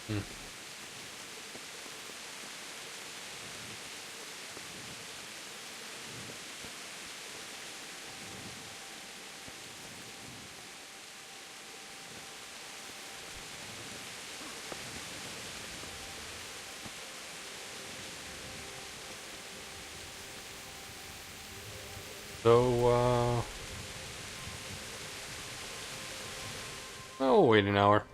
Hmm. So, oh, wait an hour.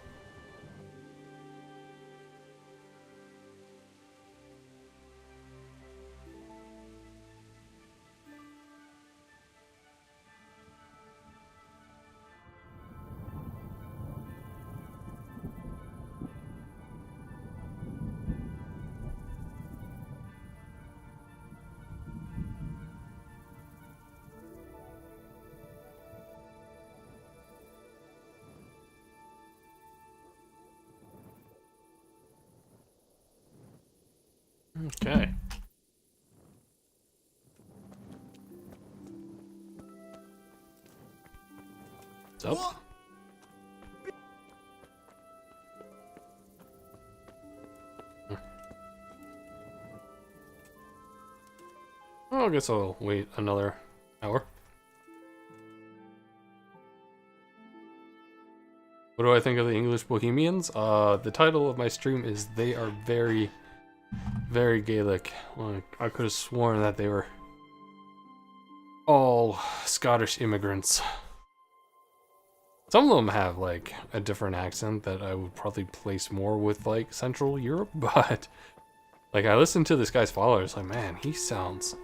Okay. So, I guess I'll wait another hour. What do I think of the English Bohemians? The title of my stream is They Are Very, Very Gaelic. Like, I could have sworn that they were all Scottish immigrants. Some of them have, like, a different accent that I would probably place more with, like, Central Europe, but, like, I listened to this guy's followers, like, man, he sounds...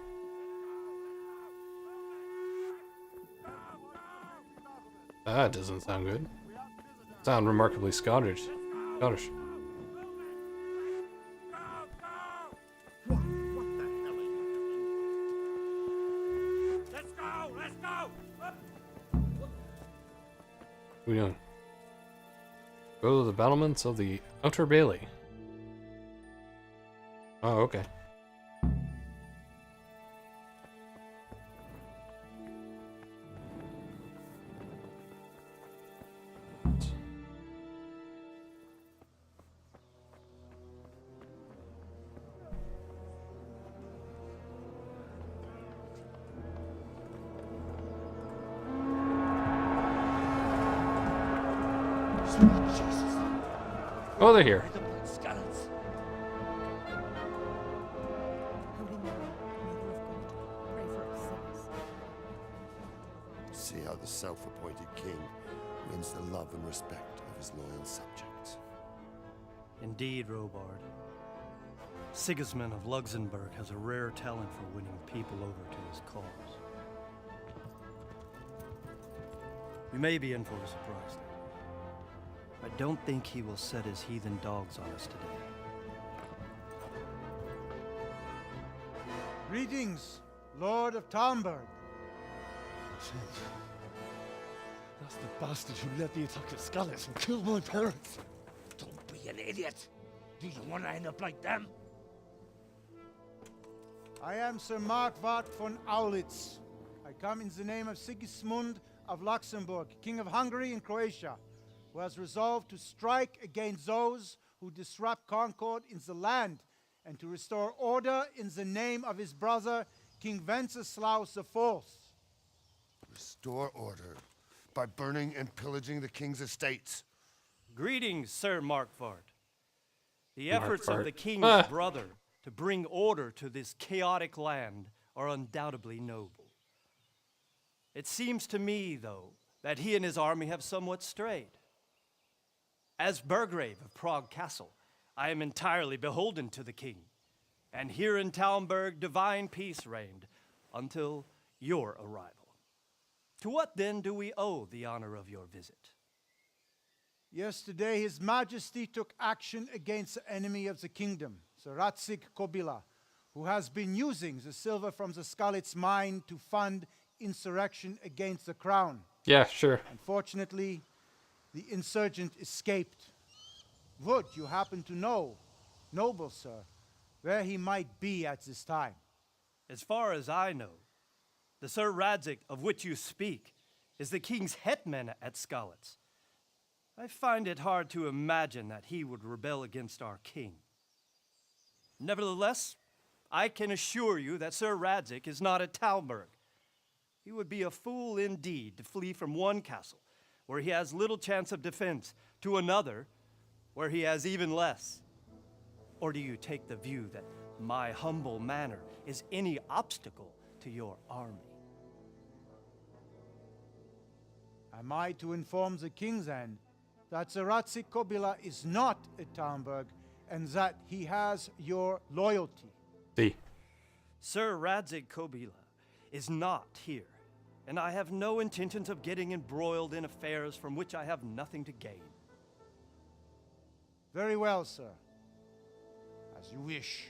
That doesn't sound good. Sound remarkably Scottish. Scottish. Let's go! Let's go! What are we doing? Go to the battlements of the Outer Bailey. Oh, okay. Oh, they're here. See how the self-appointed king wins the love and respect of his loyal subjects. Indeed, Robard. Sigismund of Luxembourg has a rare talent for winning people over to his cause. You may be in for a surprise, though. I don't think he will set his heathen dogs on us today. Greetings, Lord of Talmberg. That's the bastard who led the attack at Scarlet and killed my parents. Don't be an idiot! Do you want to end up like them? I am Sir Markwart von Aulitz. I come in the name of Sigismund of Luxembourg, King of Hungary and Croatia, who has resolved to strike against those who disrupt concord in the land and to restore order in the name of his brother, King Wenceslaus IV. Restore order by burning and pillaging the king's estates. Greetings, Sir Markwart. The efforts of the king's brother to bring order to this chaotic land are undoubtedly noble. It seems to me, though, that he and his army have somewhat strayed. As Burgrave of Prague Castle, I am entirely beholden to the king, and here in Talmberg divine peace reigned until your arrival. To what then do we owe the honor of your visit? Yesterday, His Majesty took action against the enemy of the kingdom, Sir Ratzik Kobila, who has been using the silver from the Skalitz mine to fund insurrection against the crown. Yeah, sure. Unfortunately, the insurgent escaped. Would you happen to know, noble sir, where he might be at this time? As far as I know, the Sir Radzik of which you speak is the king's hetman at Skalitz. I find it hard to imagine that he would rebel against our king. Nevertheless, I can assure you that Sir Radzig is not at Talmberg. He would be a fool indeed to flee from one castle, where he has little chance of defense, to another, where he has even less. Or do you take the view that my humble manner is any obstacle to your army? Am I to inform the king then that Sir Radzig Kobyla is not at Talmberg and that he has your loyalty? See. Sir Radzig Kobyla is not here, and I have no intentions of getting embroiled in affairs from which I have nothing to gain. Very well, sir. As you wish.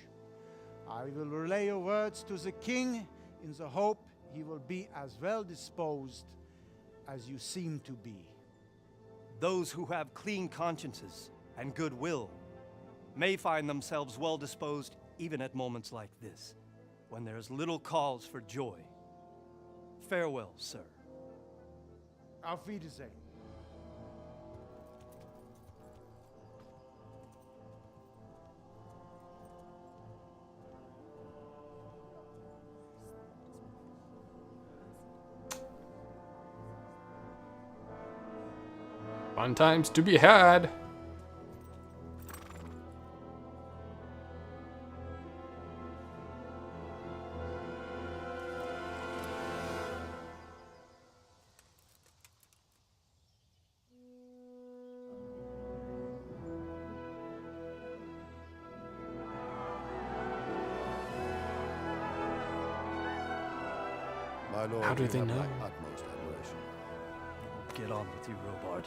I will relay your words to the king in the hope he will be as well disposed as you seem to be. Those who have clean consciences and goodwill may find themselves well disposed even at moments like this, when there is little cause for joy. Farewell, sir. Auf Wiedersehen. Fun times to be had. My lord, How do you they have know? my utmost admiration. Get on with you, Robard.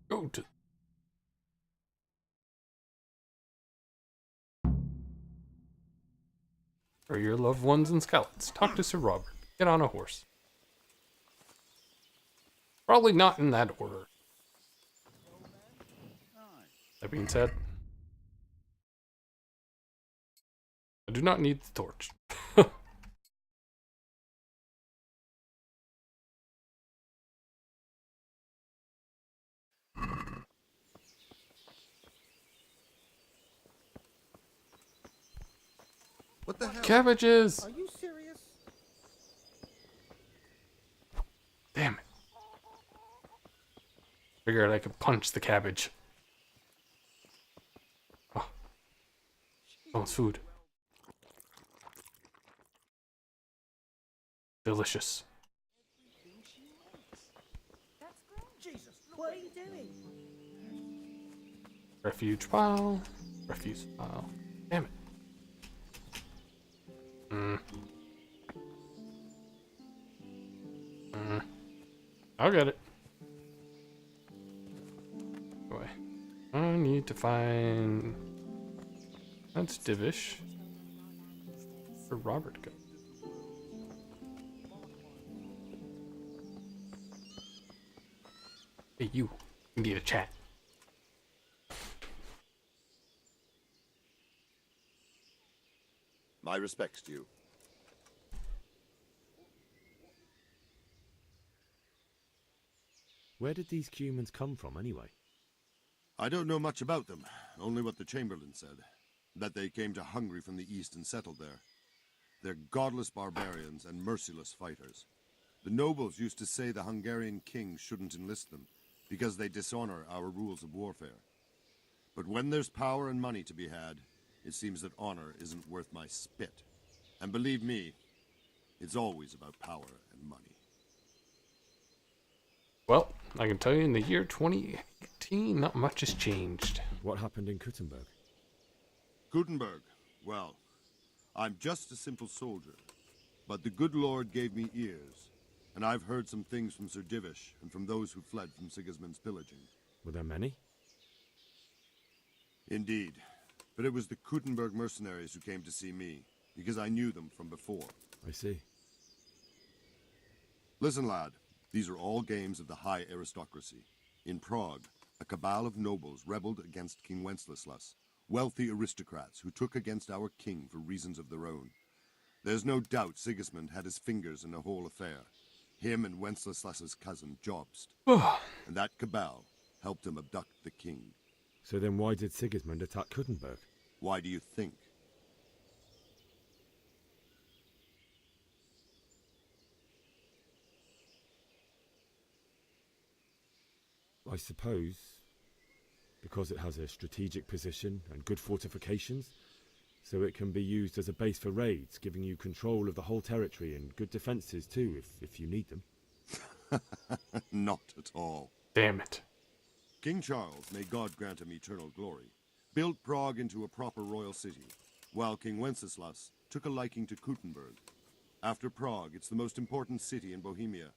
Go to. For your loved ones and scouts, talk to Sir Robert. Get on a horse. Probably not in that order. That being said, I do not need the torch. What the hell? Cabbages! Are you serious? Damn it. Figured I could punch the cabbage. Oh. Oh, it's food. Delicious. Jesus, what are you doing? Refuge pile. Refuse pile. Damn it. I'll get it. Boy. I need to find... That's Divish. Where Robert go? Hey, you. We need a chat. My respects to you. Where did these humans come from, anyway? I don't know much about them, only what the Chamberlain said. That they came to Hungary from the east and settled there. They're godless barbarians and merciless fighters. The nobles used to say the Hungarian king shouldn't enlist them, because they dishonor our rules of warfare. But when there's power and money to be had, it seems that honor isn't worth my spit. And believe me, it's always about power and money. Well, I can tell you in the year 2018, not much has changed. What happened in Kuttenberg? Gutenberg, well, I'm just a simple soldier, but the good Lord gave me ears, and I've heard some things from Sir Divish and from those who fled from Sigismund's pillaging. Were there many? Indeed, But it was the Kuttenberg mercenaries who came to see me, because I knew them from before. I see. Listen, lad, these are all games of the high aristocracy. In Prague, a cabal of nobles rebelled against King Wenceslas, wealthy aristocrats who took against our king for reasons of their own. There's no doubt Sigismund had his fingers in the whole affair. Him and Wenceslas's cousin Jobst. And that cabal helped him abduct the king. So then why did Sigismund attack Kuttenberg? Why do you think? I suppose because it has a strategic position and good fortifications, so it can be used as a base for raids, giving you control of the whole territory and good defences too, if you need them. Not at all. Damn it. King Charles, may God grant him eternal glory, built Prague into a proper royal city, while King Wenceslas took a liking to Kuttenberg. After Prague, it's the most important city in Bohemia,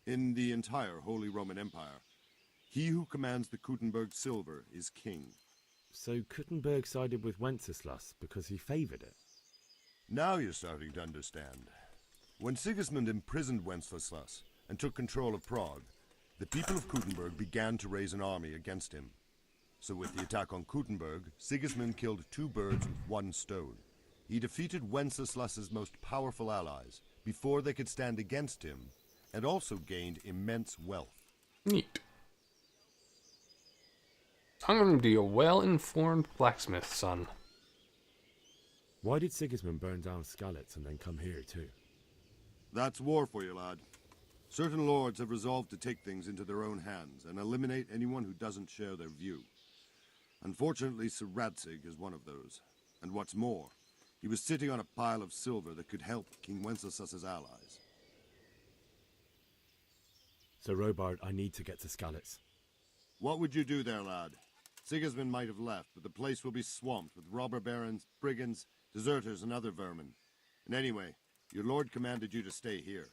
in the entire Holy Roman Empire. He who commands the Kuttenberg silver is king. So Kuttenberg sided with Wenceslas because he favoured it? Now you're starting to understand. When Sigismund imprisoned Wenceslas and took control of Prague, the people of Kuttenberg began to raise an army against him. So with the attack on Kuttenberg, Sigismund killed 2 birds with 1 stone. He defeated Wenceslas's most powerful allies before they could stand against him, and also gained immense wealth. Neat. I'm going to be a well-informed blacksmith, son. Why did Sigismund burn down Skalitz and then come here too? That's war for you, lad. Certain lords have resolved to take things into their own hands and eliminate anyone who doesn't share their view. Unfortunately, Sir Radzig is one of those. And what's more, he was sitting on a pile of silver that could help King Wenceslas's allies. So Robard, I need to get to Skalitz. What would you do there, lad? Sigismund might have left, but the place will be swamped with robber barons, brigands, deserters, and other vermin. And anyway, your lord commanded you to stay here.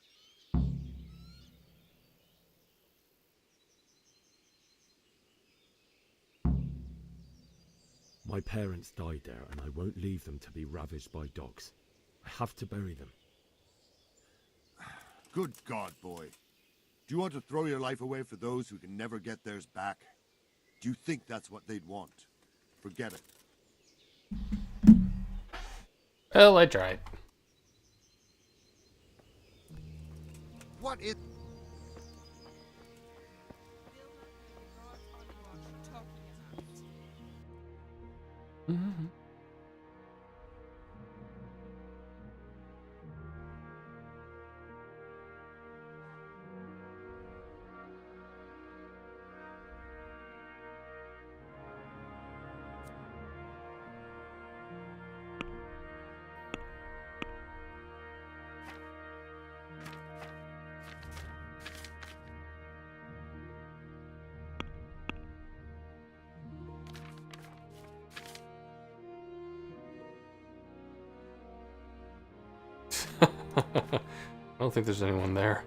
My parents died there, and I won't leave them to be ravaged by dogs. I have to bury them. Good God, boy. Do you want to throw your life away for those who can never get theirs back? Do you think that's what they'd want? Forget it. Well, I tried. What is... Mm-hmm. I don't think there's anyone there.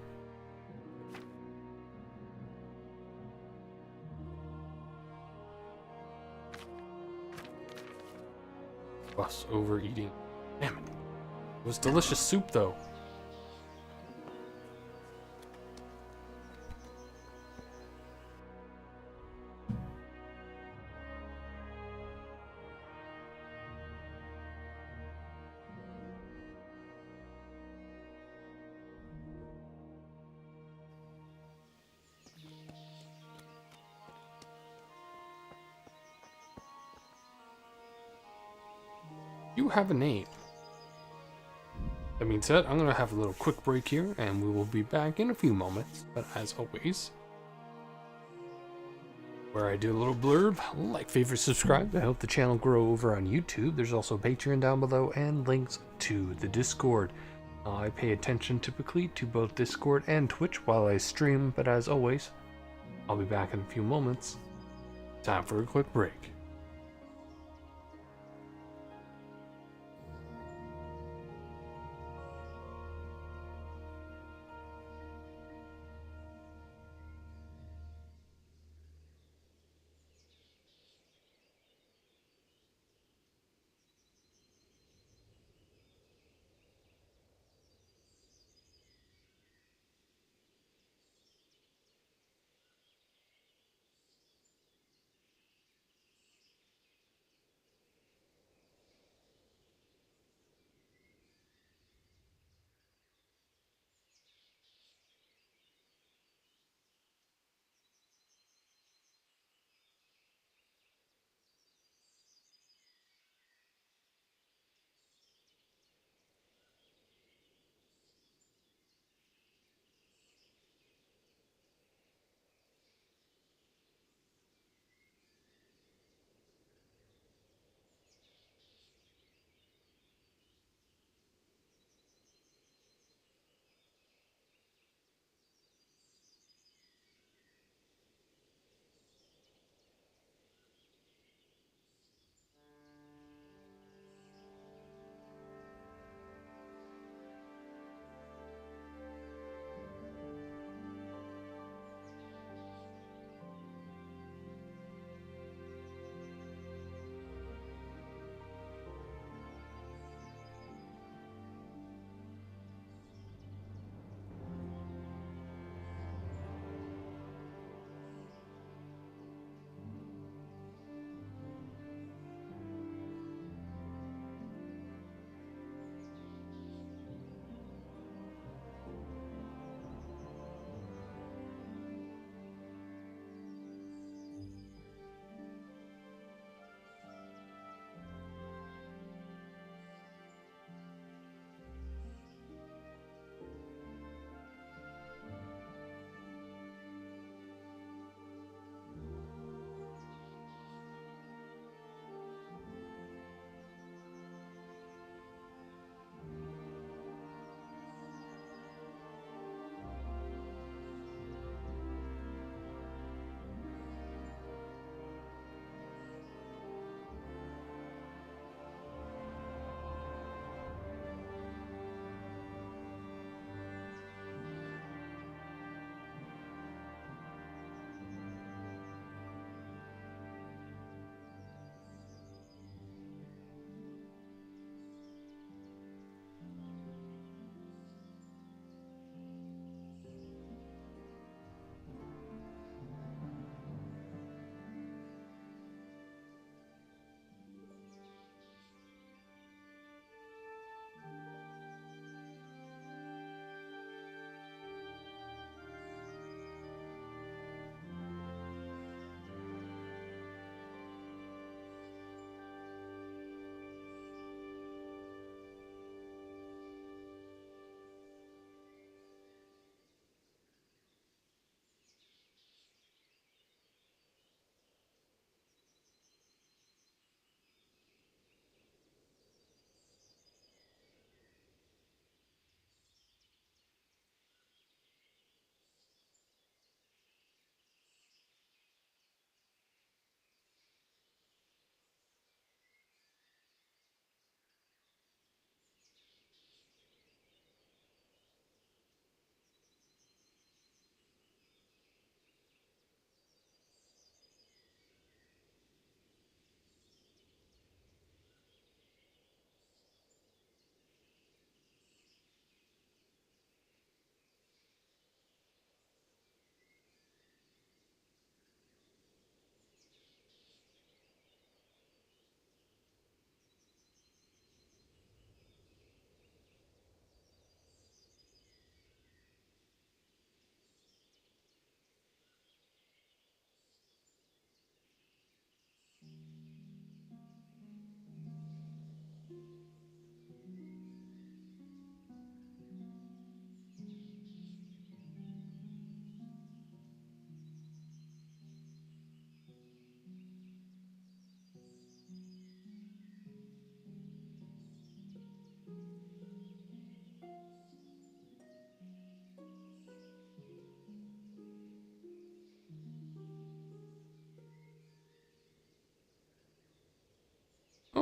Plus overeating. Damn it. It was delicious soup though. You have a name. That being said, I'm going to have a little quick break here, and we will be back in a few moments. But as always, where I do a little blurb, like, favorite, subscribe to help the channel grow over on YouTube. There's also Patreon down below and links to the Discord. I pay attention typically to both Discord and Twitch while I stream, but as always, I'll be back in a few moments. Time for a quick break.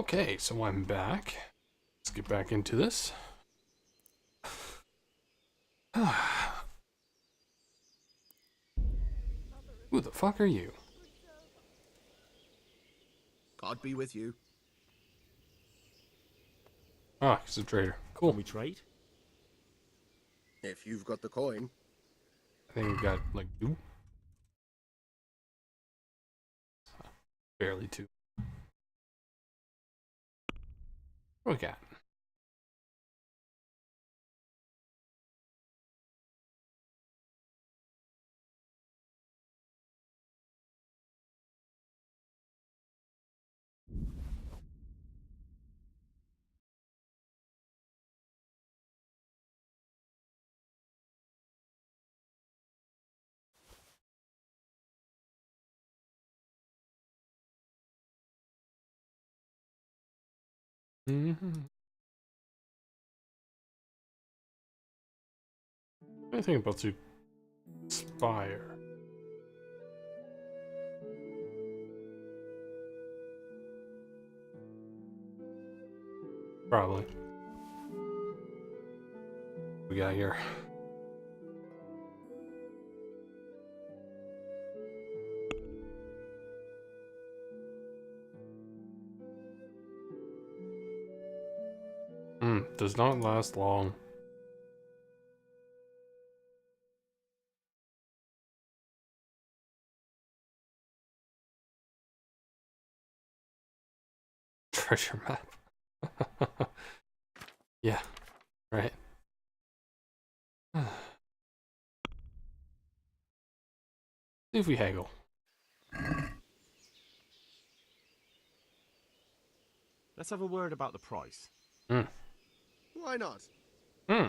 Okay, so I'm back. Let's get back into this. Who the fuck are you? God be with you. Ah, he's a trader. Can Cool. we trade? If you've got the coin. I think we got like 2. Barely 2. What we got? I think about to expire. Probably. We got here. Does not last long. Treasure map. Yeah, right. See if we haggle. Let's have a word about the price. Why not? Hmm.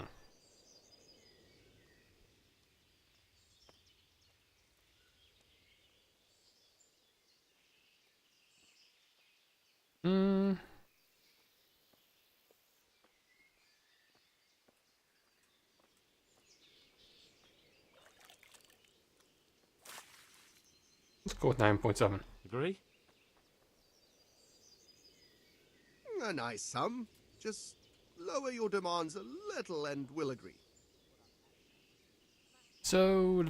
Hmm. Let's go with 9.7. Agree? A nice sum. Just lower your demands a little and we'll agree. So,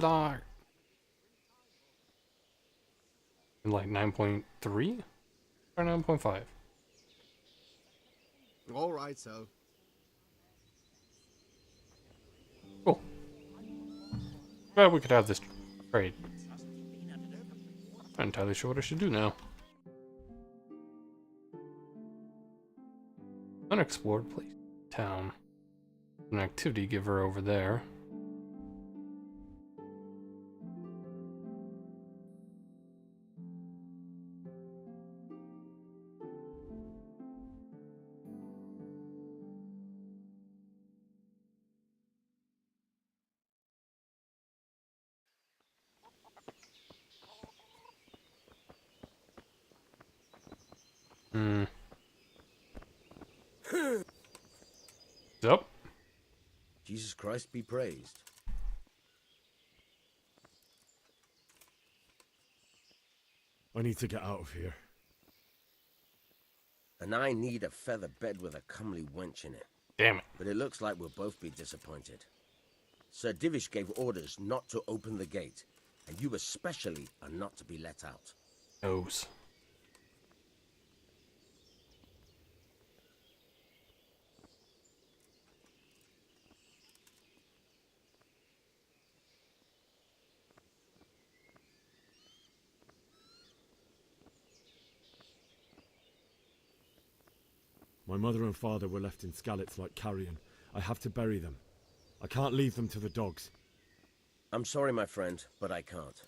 like 9.3 or 9.5? All right, so. Cool. Well, we could have this trade. Not entirely sure what I should do now. Unexplored place. Town. An activity giver over there. Up. Jesus Christ be praised. I need to get out of here. And I need a feather bed with a comely wench in it. Damn it. But it looks like we'll both be disappointed. Sir Divish gave orders not to open the gate, and you especially are not to be let out. Nose. My mother and father were left in Skalitz like carrion. I have to bury them. I can't leave them to the dogs. I'm sorry, my friend, but I can't.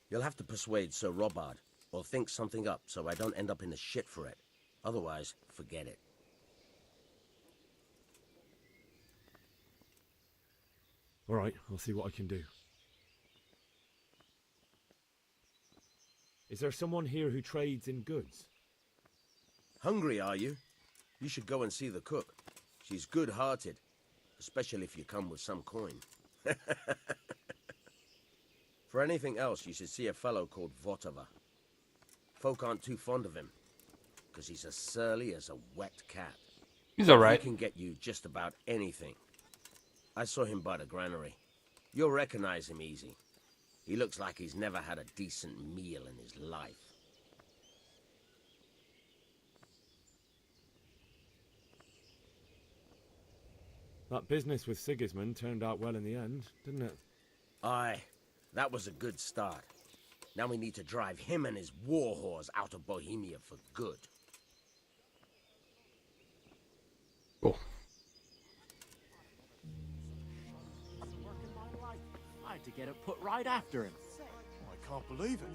You'll have to persuade Sir Robard, or think something up so I don't end up in the shit for it. Otherwise, forget it. All right, I'll see what I can do. Is there someone here who trades in goods? Hungry, are you? You should go and see the cook. She's good-hearted, especially if you come with some coin. For anything else, you should see a fellow called Votava. Folk aren't too fond of him, because because he's as surly as a wet cat. He's alright. He can get you just about anything. I saw him by the granary. You'll recognize him easy. He looks like he's never had a decent meal in his life. That business with Sigismund turned out well in the end, didn't it? Aye, that was a good start. Now we need to drive him and his war whores out of Bohemia for good. Cool. I had to get it put right after him. I can't believe it.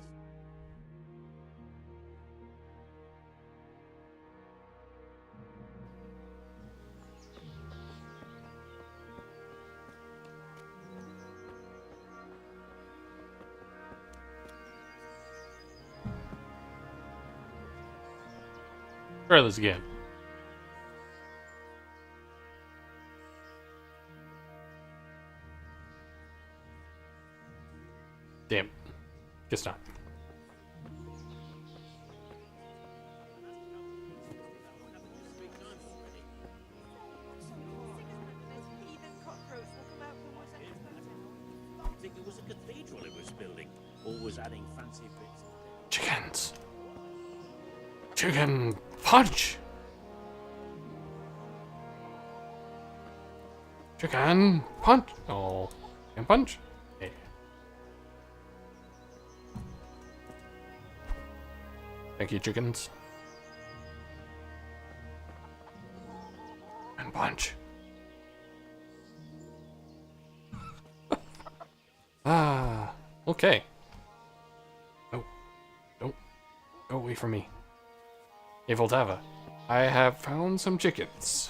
Try this again. Damn. Guess not. I think it was a cathedral it was building, always adding fancy bits. Chickens. Chicken punch. Chicken punch. Oh, chicken punch. Yeah. Thank you, chickens. And punch. Ah, okay. No, don't go away from me. Hey, Voltava, I have found some chickens.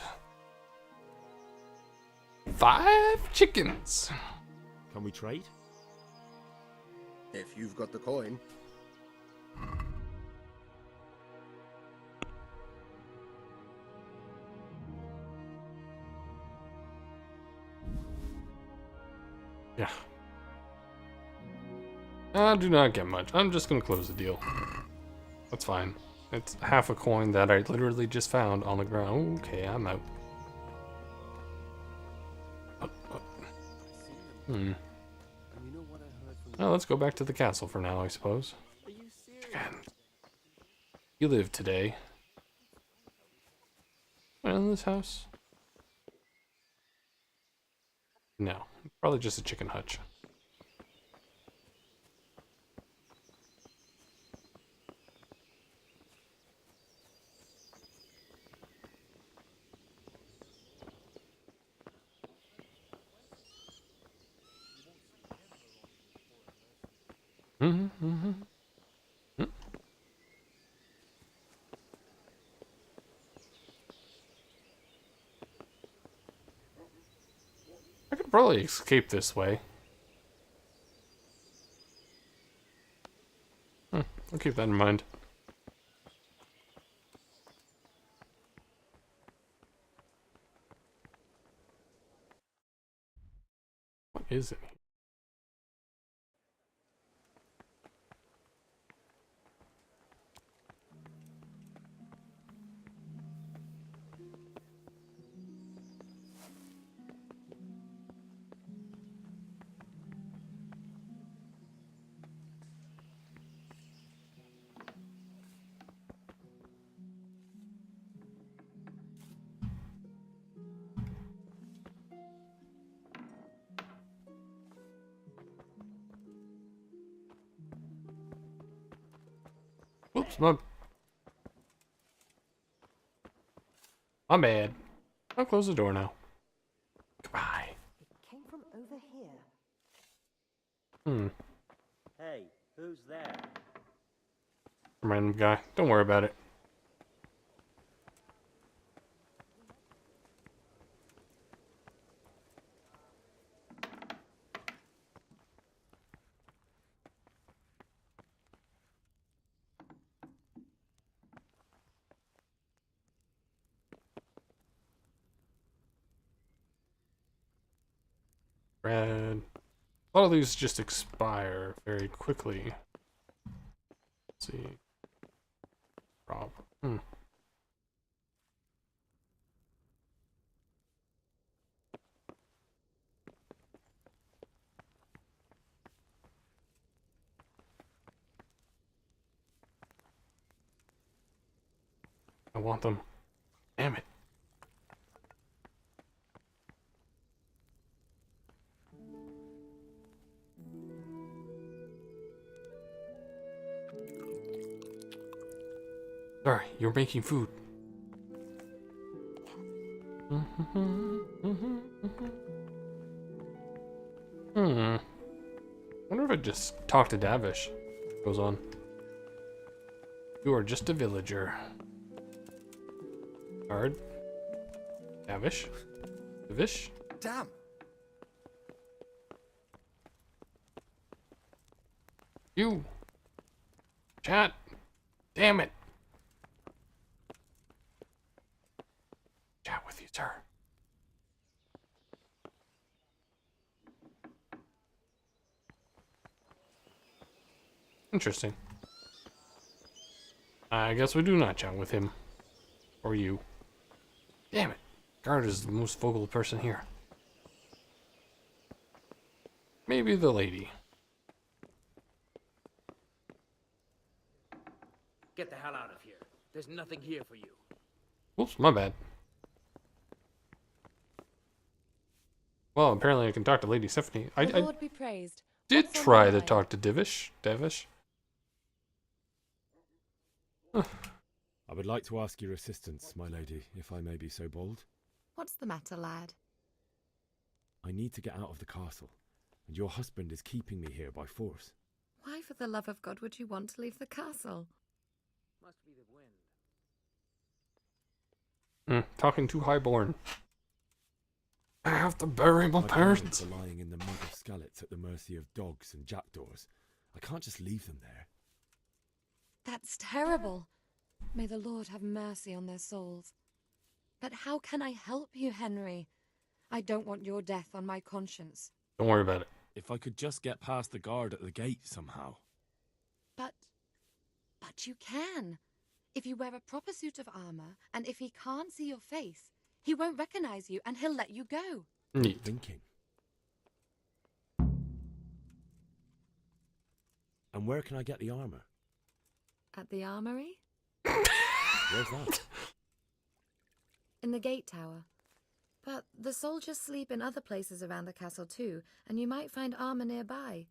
5 chickens. Can we trade? If you've got the coin. Yeah. I do not get much. I'm just gonna close the deal. That's fine. It's half a coin that I literally just found on the ground. Okay, I'm out. Well, let's go back to the castle for now, I suppose. Chicken. You live today. In this house? No. Probably just a chicken hutch. I could probably escape this way. I'll keep that in mind. What is it? Oops, my bad. I'll close the door now. Goodbye. It came from over here. Hey, who's there? Random guy. Don't worry about it. Red. A lot of these just expire very quickly. Let's see. Rob. I want them. Damn it. Sorry, you're making food. Wonder if I just talk to Davish. Goes on. You are just a villager. Guard. Davish. Davish. Damn. You. Chat. Damn it. Chat with you, sir. Interesting. I guess we do not chat with him. Or you. Damn it. Guard is the most vocal person here. Maybe the lady. Get the hell out of here. There's nothing here for you. Oops, my bad. Well, apparently I can talk to Lady Stephanie. I Lord be praised. did What's on try your to mind? talk to Davish. I would like to ask your assistance, my lady, if I may be so bold. What's the matter, lad? I need to get out of the castle, and your husband is keeping me here by force. Why, for the love of God, would you want to leave the castle? Must be the wind. Talking too highborn. I have to bury my parents. parents are lying in the mud of Skalitz at the mercy of dogs and jackdaws. I can't just leave them there. That's terrible. May the Lord have mercy on their souls. But how can I help you, Henry? I don't want your death on my conscience. Don't worry about it. If I could just get past the guard at the gate somehow. But you can. If you wear a proper suit of armor, and if he can't see your face, he won't recognize you and he'll let you go. Neat. Thinking. And where can I get the armor? At the armory? Where's that? In the gate tower. But the soldiers sleep in other places around the castle too, and you might find armor nearby.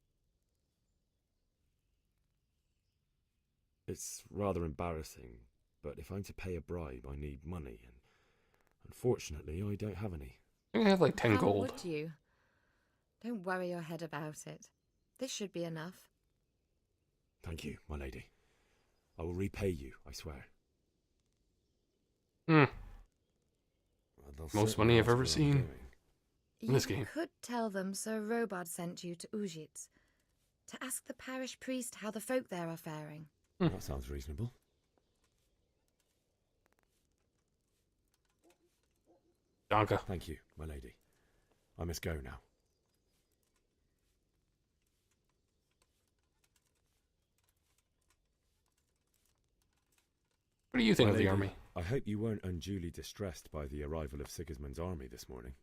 It's rather embarrassing, but if I'm to pay a bribe, I need money, and unfortunately, I don't have any. I have like 10 How gold. would you? Don't worry your head about it. This should be enough. Thank you, my lady. I will repay you, I swear. Most money I've ever seen. In this You game. could tell them Sir Robard sent you to Ujitz to ask the parish priest how the folk there are faring. That sounds reasonable. Danke. Thank you, my lady. I must go now. What do you think My of the lady, army? I hope you weren't unduly distressed by the arrival of Sigismund's army this morning.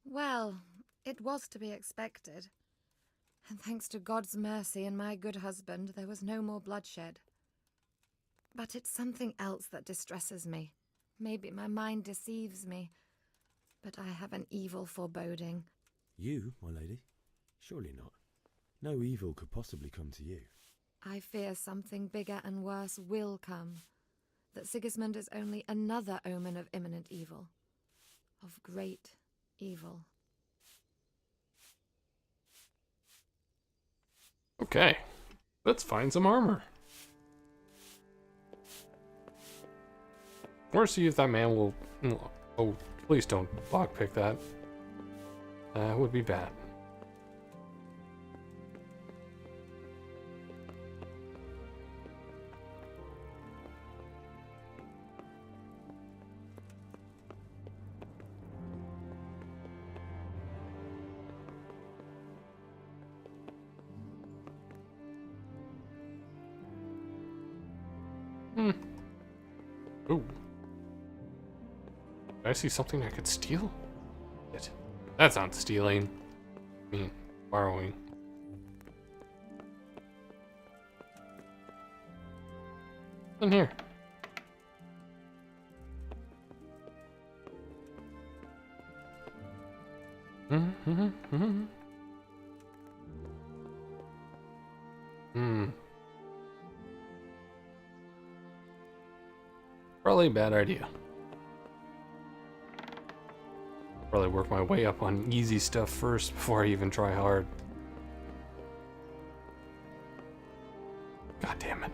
Well, it was to be expected. And thanks to God's mercy and my good husband, there was no more bloodshed. But it's something else that distresses me. Maybe my mind deceives me, but I have an evil foreboding. You, my lady? Surely not. No evil could possibly come to you. I fear something bigger and worse will come. That Sigismund is only another omen of imminent evil. Of great evil. Okay. Let's find some armor. Or see if that man will... Oh, please don't lockpick that. That would be bad. Ooh. Did I see something I could steal? It. That's not stealing. I mean, borrowing. In here. Probably a bad idea. Probably work my way up on easy stuff first before I even try hard. God damn it.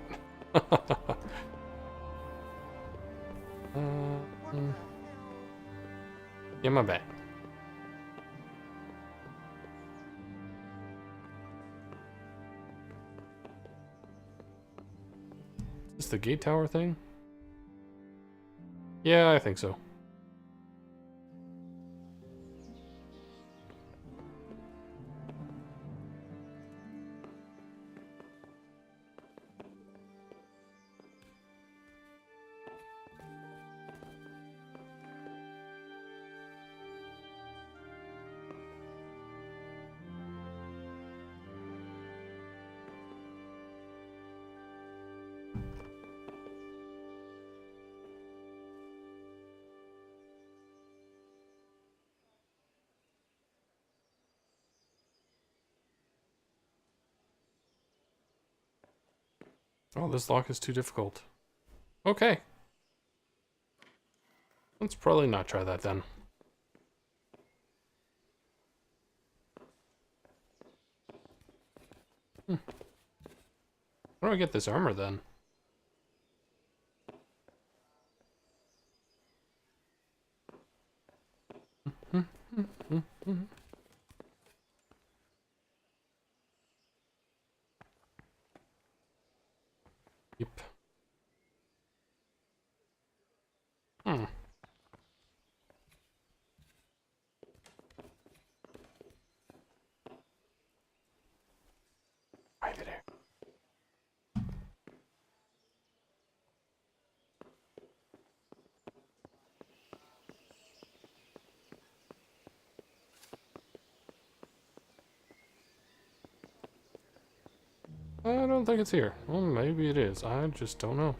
Yeah, my bad. Is this the gate tower thing? Yeah, I think so. Oh, this lock is too difficult. Okay. Let's probably not try that then. How do I get this armor then? Yep. Right there. I don't think it's here. Well, maybe it is. I just don't know.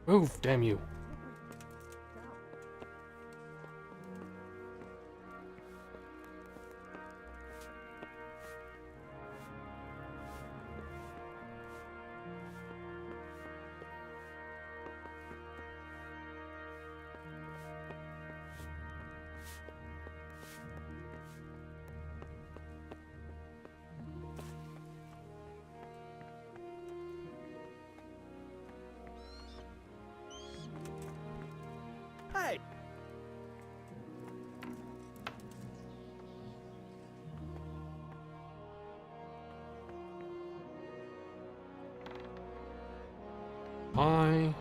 Move, damn you. Hey! I...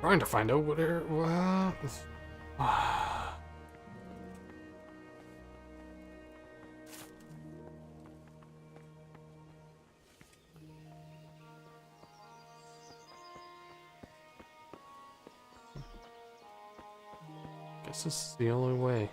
Trying to find out what Guess this is the only way.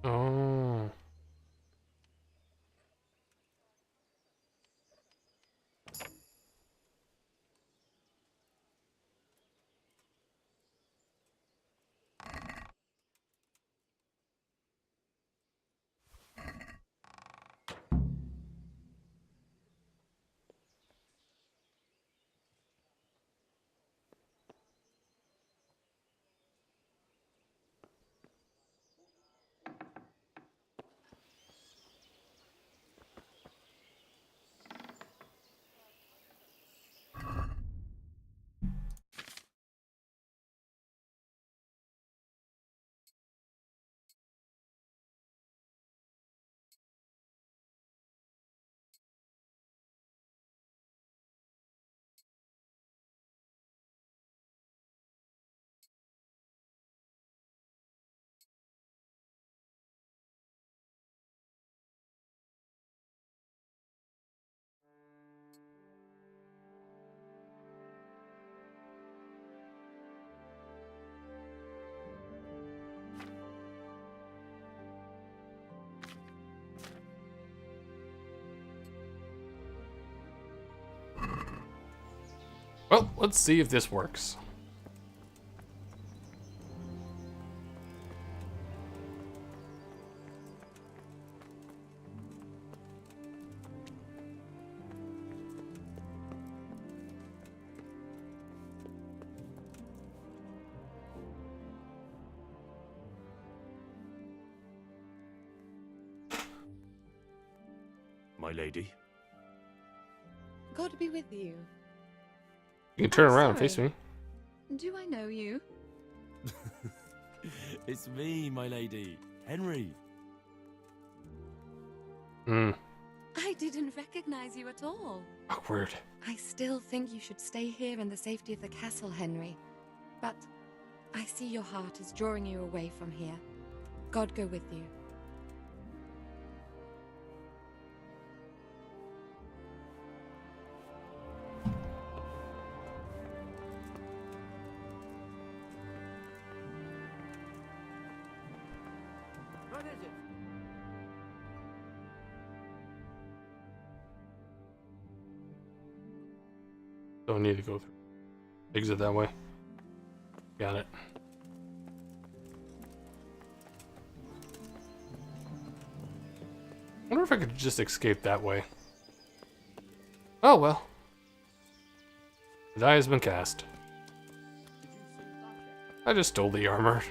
Oh. Well, let's see if this works. My lady. God be with you. You can turn I'm around and sorry. face me. Do I know you? It's me, my lady. Henry. Hmm. I didn't recognize you at all. Awkward. I still think you should stay here in the safety of the castle, Henry. But I see your heart is drawing you away from here. God go with you. What is it? Don't need to go through. Exit that way. Got it. I wonder if I could just escape that way. Oh well. The die has been cast. I just stole the armor.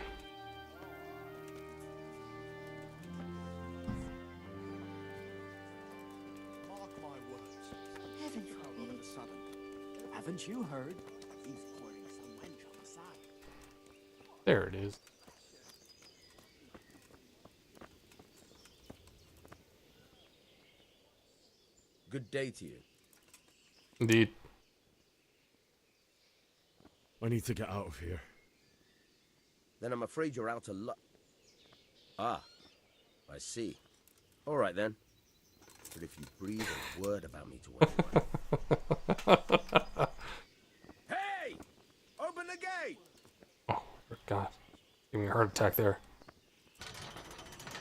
Mark my words. Heaven All of forbid. a sudden. Haven't you heard? He's courting some wench on the side. There it is. Good day to you. Indeed. I need to get out of here. Then I'm afraid you're out of luck. Ah, I see. All right then. But if you breathe a word about me to anyone... Hey! Open the gate! Oh, God. Give me a heart attack there.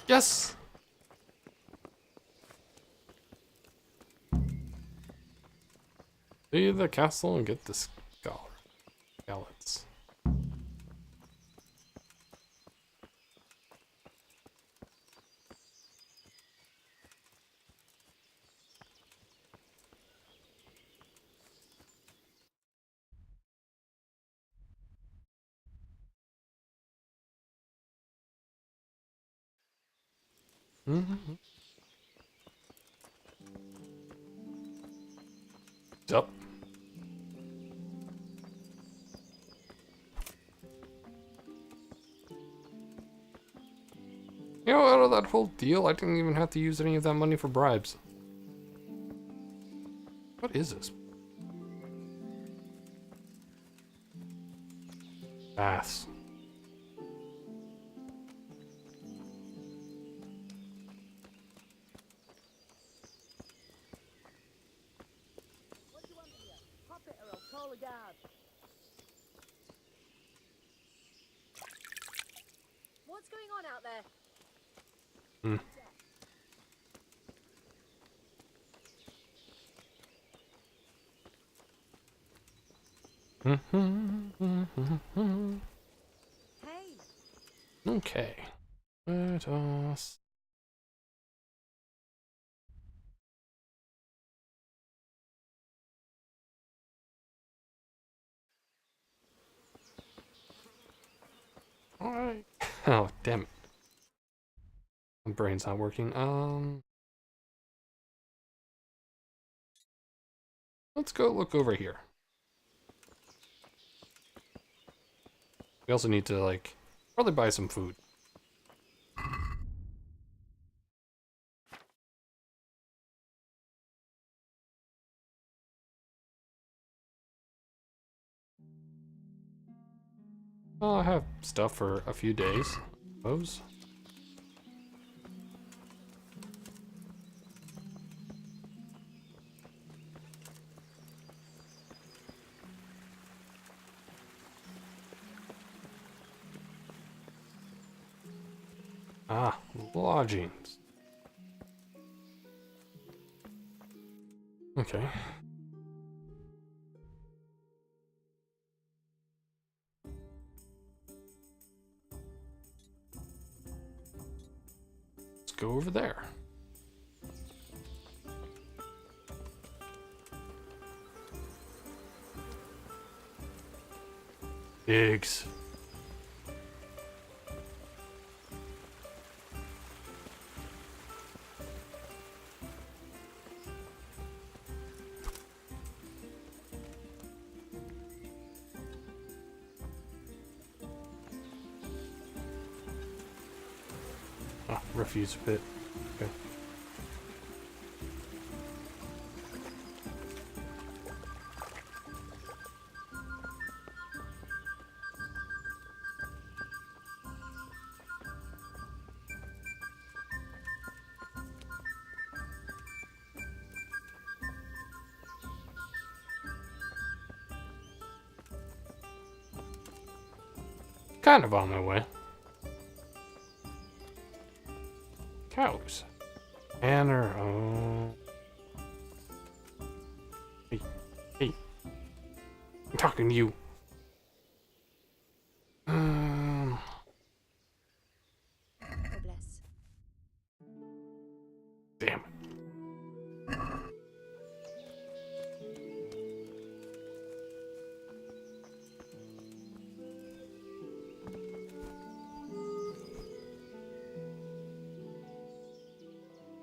Yes! See the castle and get the scallops. Up. You know, out of that whole deal, I didn't even have to use any of that money for bribes. What is this? Baths. What's going on out there? Hmm. Hey. Okay. Let us. Alright. Oh, damn it. My brain's not working. Let's go look over here. We also need to, like, probably buy some food. Well, I have stuff for a few days, I suppose. Ah, lodgings. Okay. over there. Pigs. Oh, refuse pit. Okay. Kind of on my way. Cows. Banner. Oh. Hey. Hey. I'm talking to you. God bless. Damn it.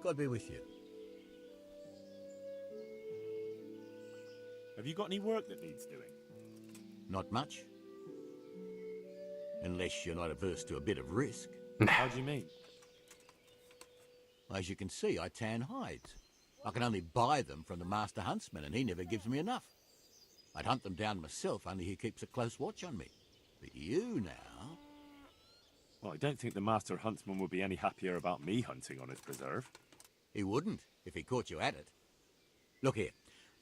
God be with you. Have you got any work that needs doing? Not much. Unless you're not averse to a bit of risk. How do you mean? As you can see, I tan hides. I can only buy them from the master huntsman, and he never gives me enough. I'd hunt them down myself, only he keeps a close watch on me. But you now... Well, I don't think the master huntsman would be any happier about me hunting on his preserve. He wouldn't, if he caught you at it. Look here,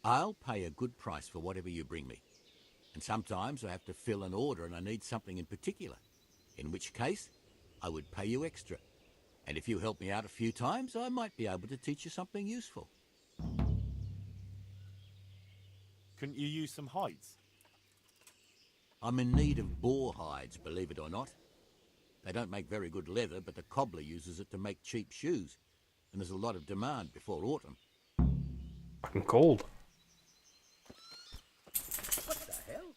I'll pay a good price for whatever you bring me. And sometimes I have to fill an order and I need something in particular. In which case, I would pay you extra. And if you help me out a few times, I might be able to teach you something useful. Couldn't you use some hides? I'm in need of boar hides, believe it or not. They don't make very good leather, but the cobbler uses it to make cheap shoes. And there's a lot of demand before autumn. Fucking cold. What the hell?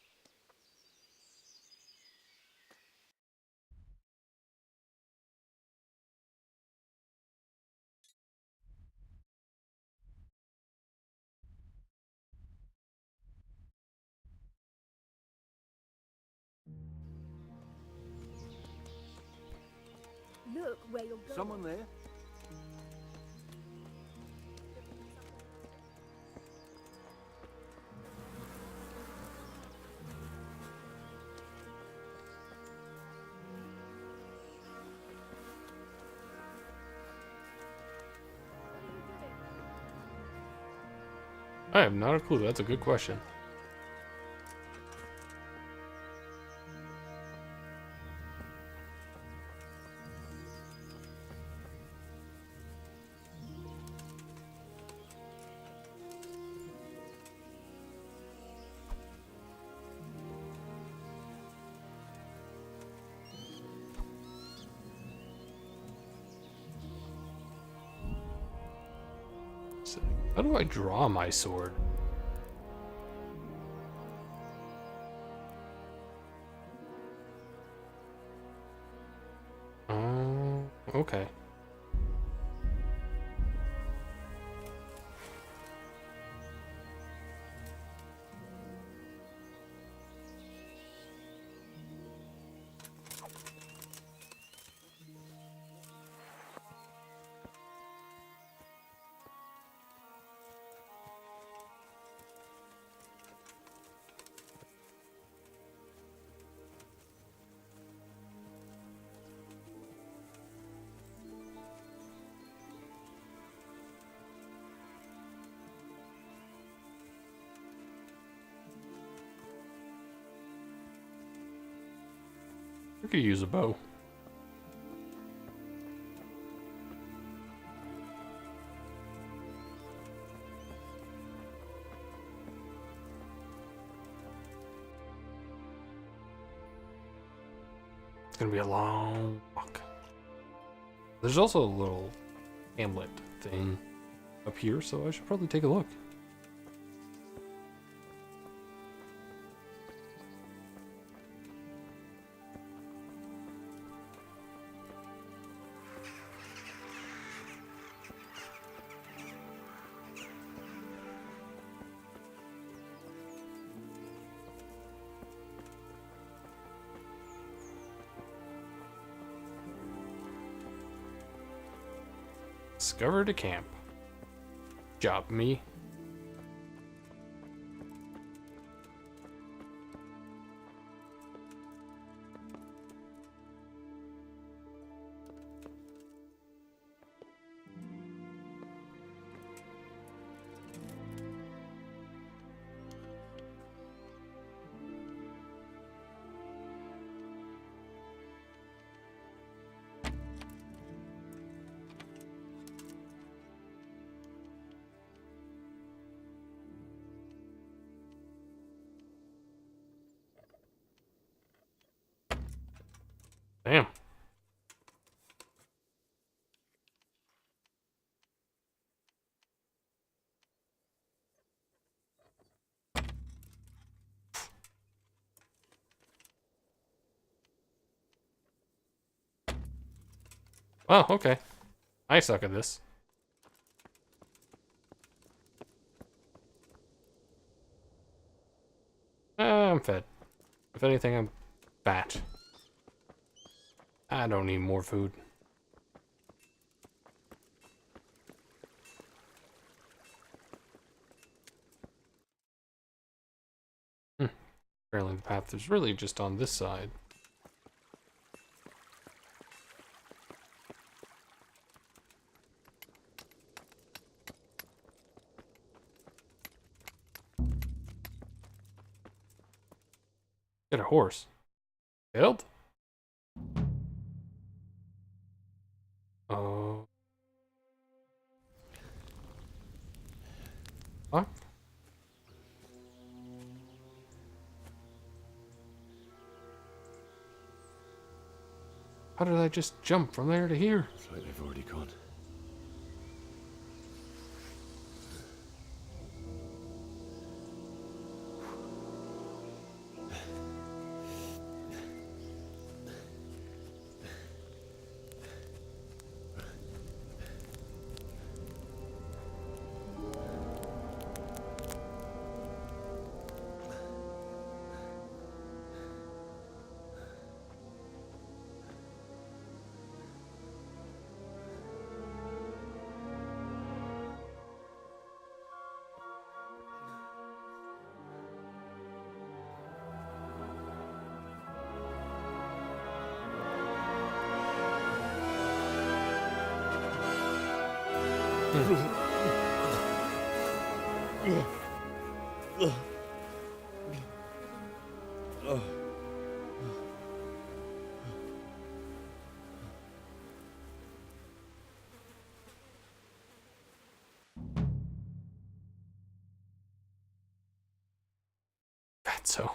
Look where you're going. Someone there? I have not a clue. That's a good question. How do I draw my sword? Oh, okay. I could use a bow. It's gonna be a long walk. There's also a little hamlet thing up here, so I should probably take a look. Discovered a camp. Job me. Damn. Oh, okay. I suck at this. I'm fed. If anything, I'm fat. I don't need more food. Apparently the path is really just on this side. Get a horse. Killed? Oh. What? How did I just jump from there to here? It's like they've already gone. So.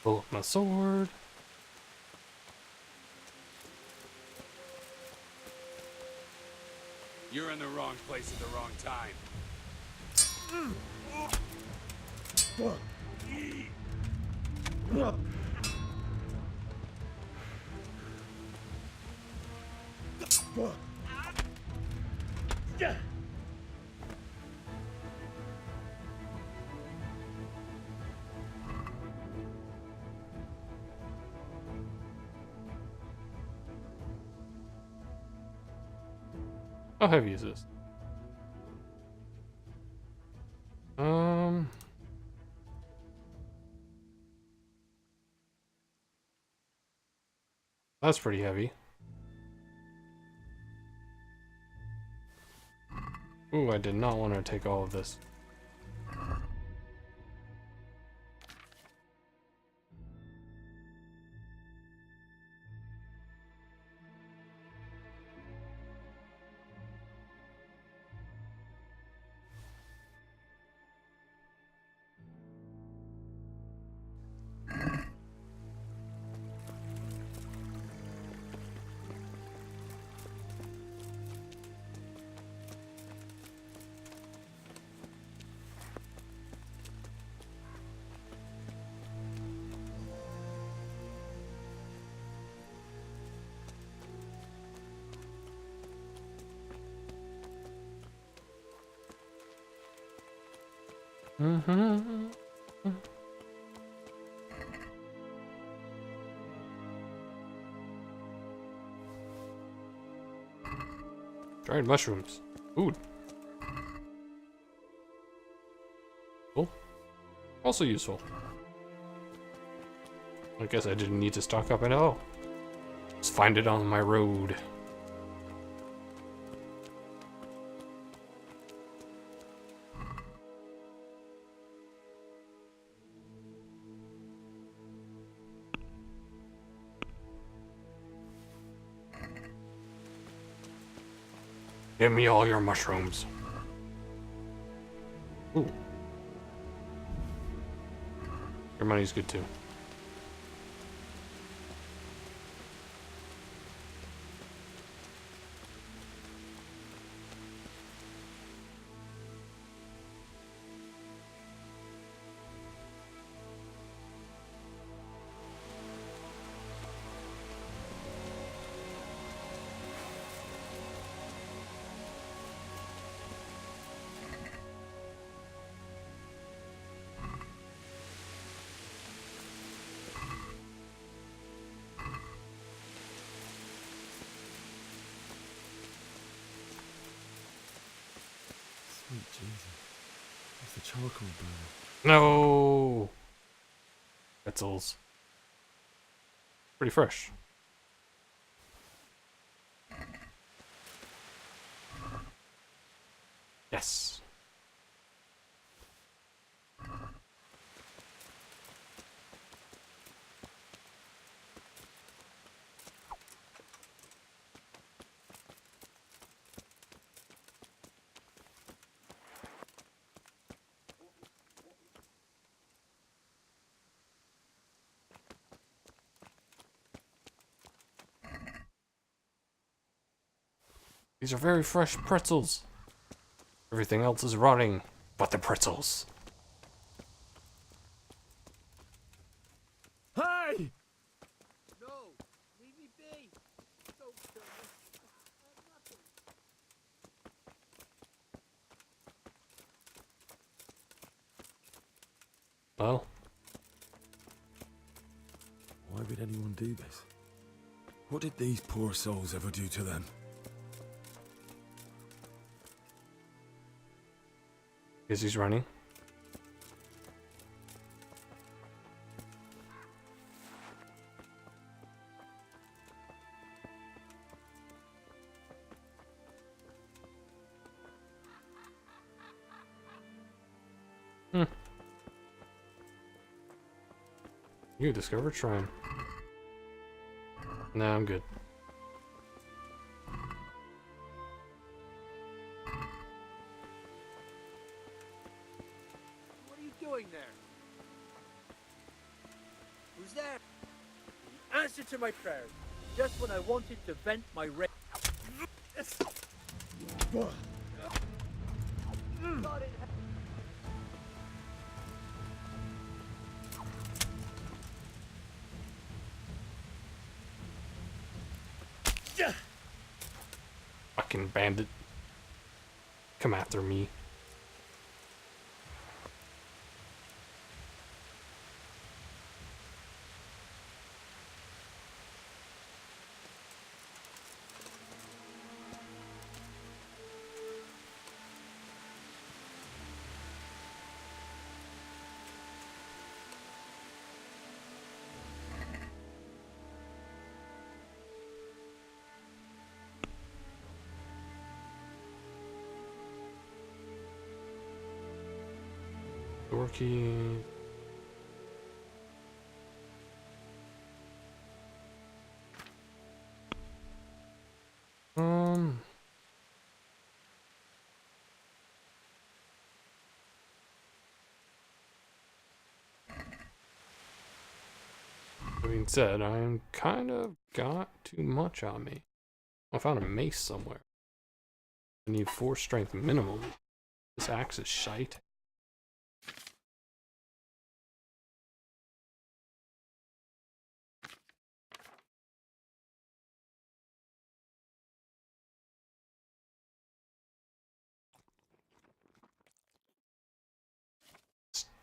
Pull up my sword. You're in the wrong place at the wrong time. How heavy is this? That's pretty heavy. Ooh, I did not want to take all of this. Dried mushrooms. Food. Cool. Also useful. I guess I didn't need to stock up at all. Just find it on my road. Give me all your mushrooms. Ooh. Your money's good too. Sweet Jesus. That's the charcoal burner. No. Pretzels. Pretty fresh. Yes. These are very fresh pretzels. Everything else is rotting, but the pretzels. Hey! No! Leave me be! Don't kill me. I'm nothing. Well. Why would anyone do this? What did these poor souls ever do to them? Because he's running. You discovered shrine. No, I'm good. What are you doing there? Who's there? The answer to my prayers. Just when I wanted to vent my rage. Fucking bandit. Come after me. Door key. That being said, I'm kind of got too much on me. I found a mace somewhere. I need 4 strength minimum. This axe is shite.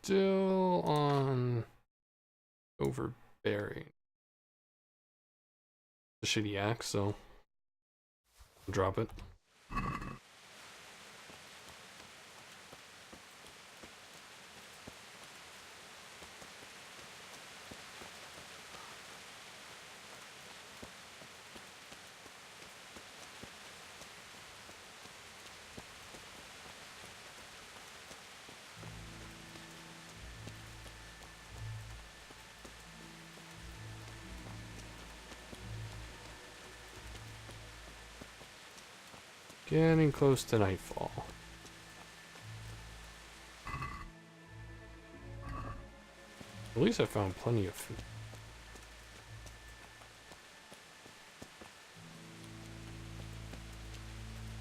Still on overbearing. A shitty axe, so I'll drop it. Getting close to nightfall. At least I found plenty of food.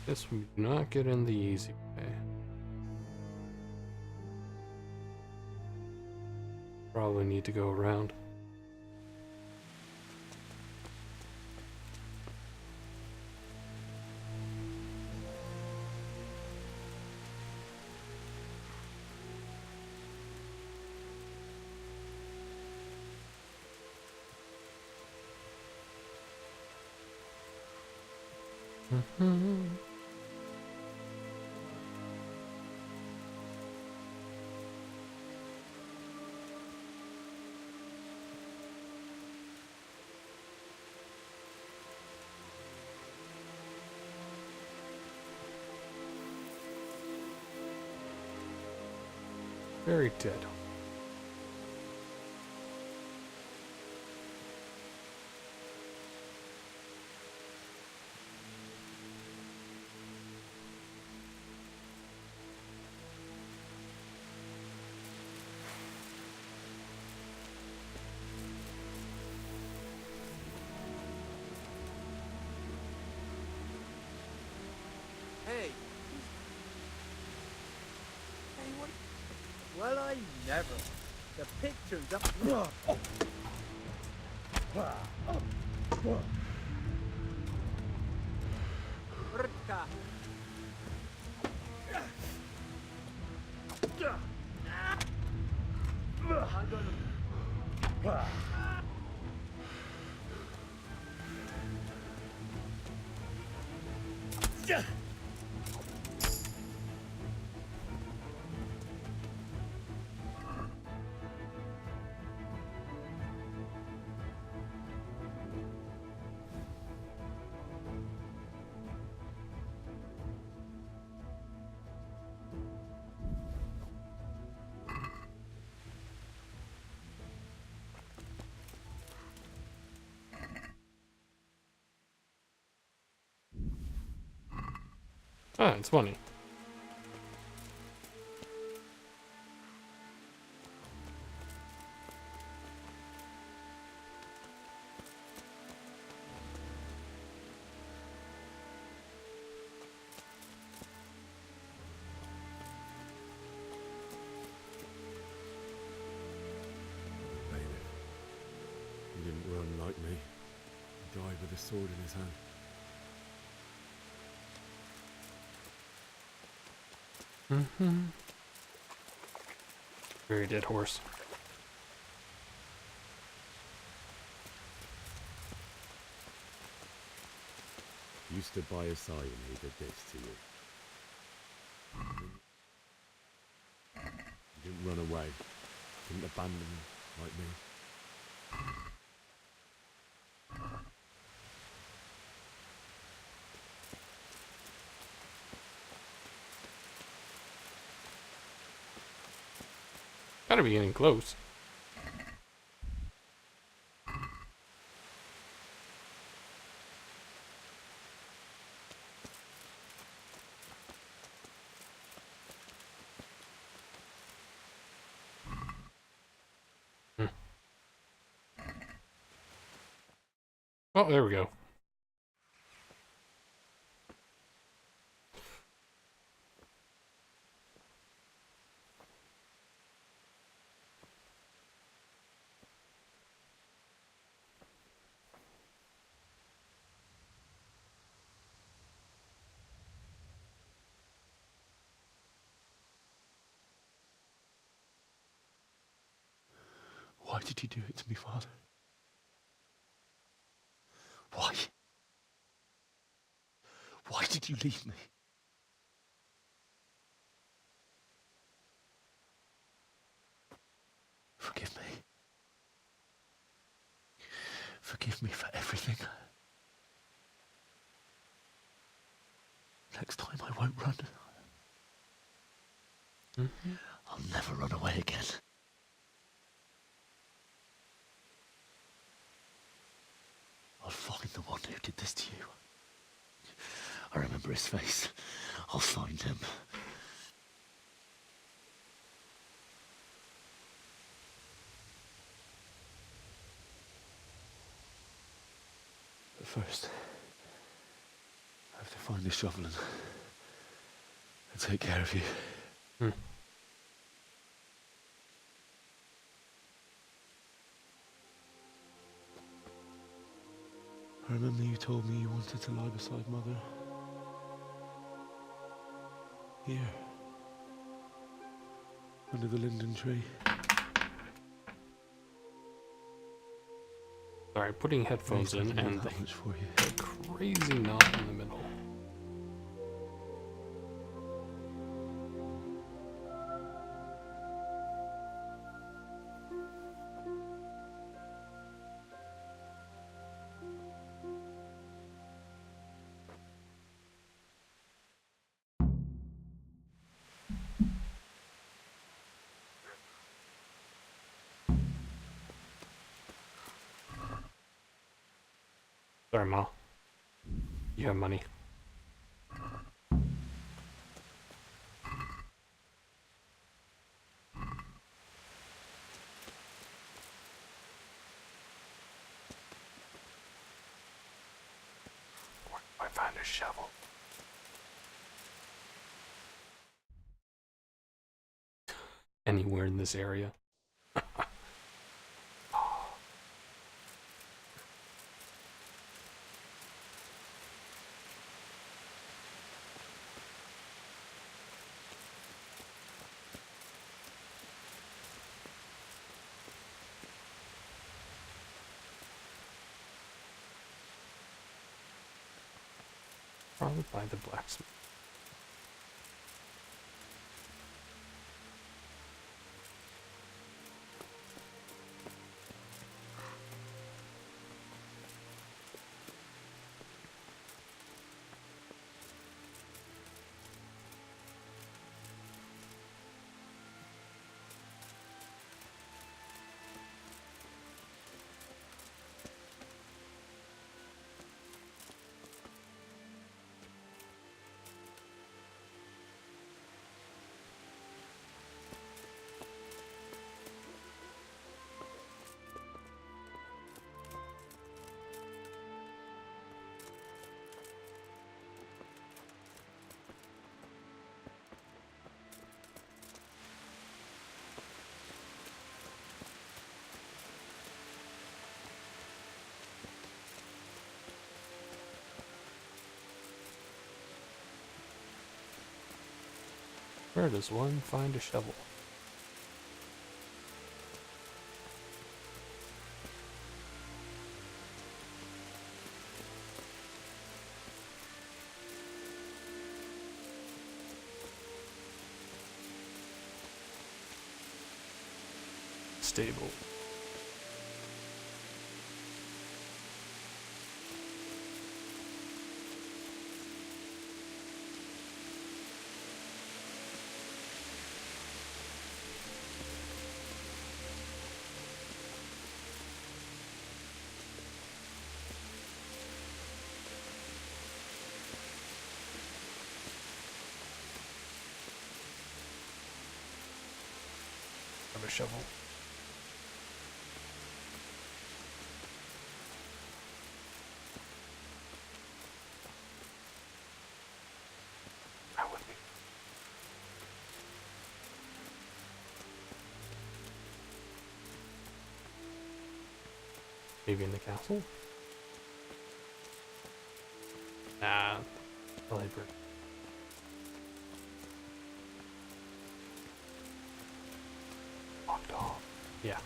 Guess we do not get in the easy way. Probably need to go around. Very dead. Hey. Hey, what? Well, I never. The pictures up. Rtka. Ah, it's money. He didn't run like me. He died with a sword in his hand. Very dead horse. You stood by his side and he did this to you. You didn't run away. Didn't abandon him like me. Gotta be getting close. Oh, there we go. Why did you do it to me, Father? Why? Why did you leave me? Forgive me. Forgive me for everything. Next time I won't run. I'll never run away again. I'll find the one who did this to you. I remember his face. I'll find him. But first, I have to find this shovel and take care of you. I remember you told me you wanted to lie beside Mother. Here. Under the linden tree. Sorry, putting headphones in and that much for you. a crazy knot in the middle. Sorry, Ma. You have money. Where do I find a shovel? Anywhere in this area. Probably by the blacksmith. Where does one find a shovel? Stable. shovel. That would be. Maybe in the castle? Nah, the library. Locked off. Yeah.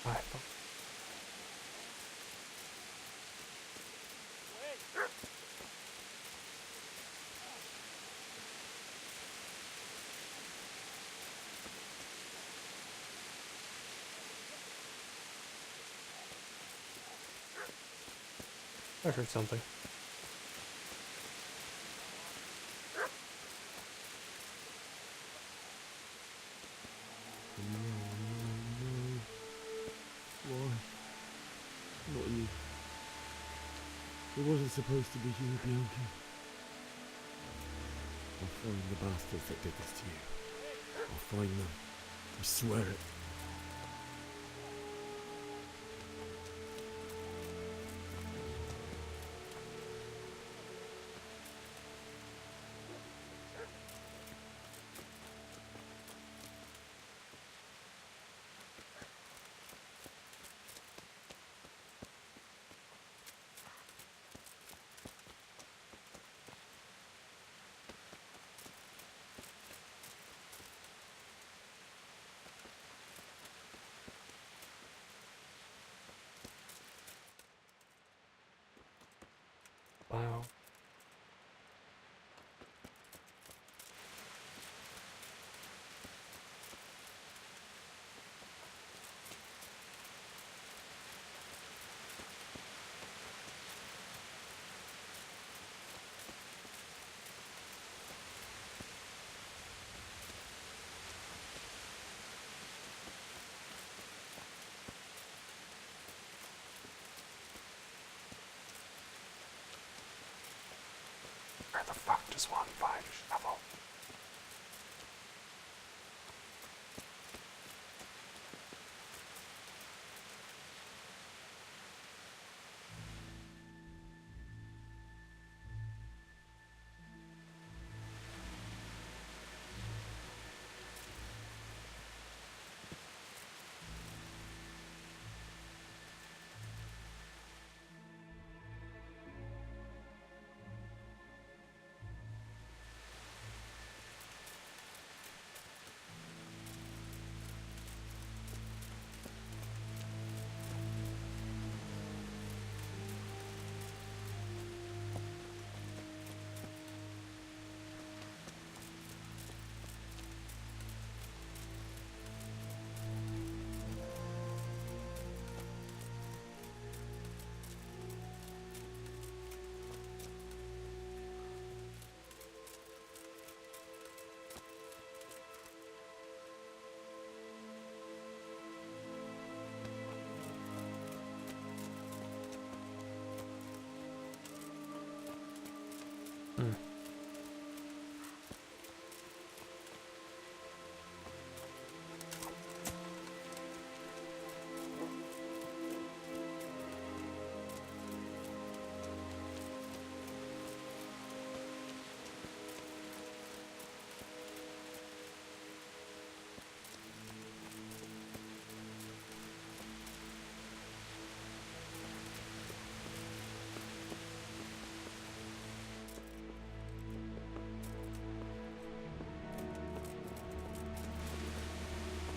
Alright. I heard something. Why? Not you. It wasn't supposed to be you, Bianca. I'll find the bastards that did this to you. I'll find them. I swear it. Wow.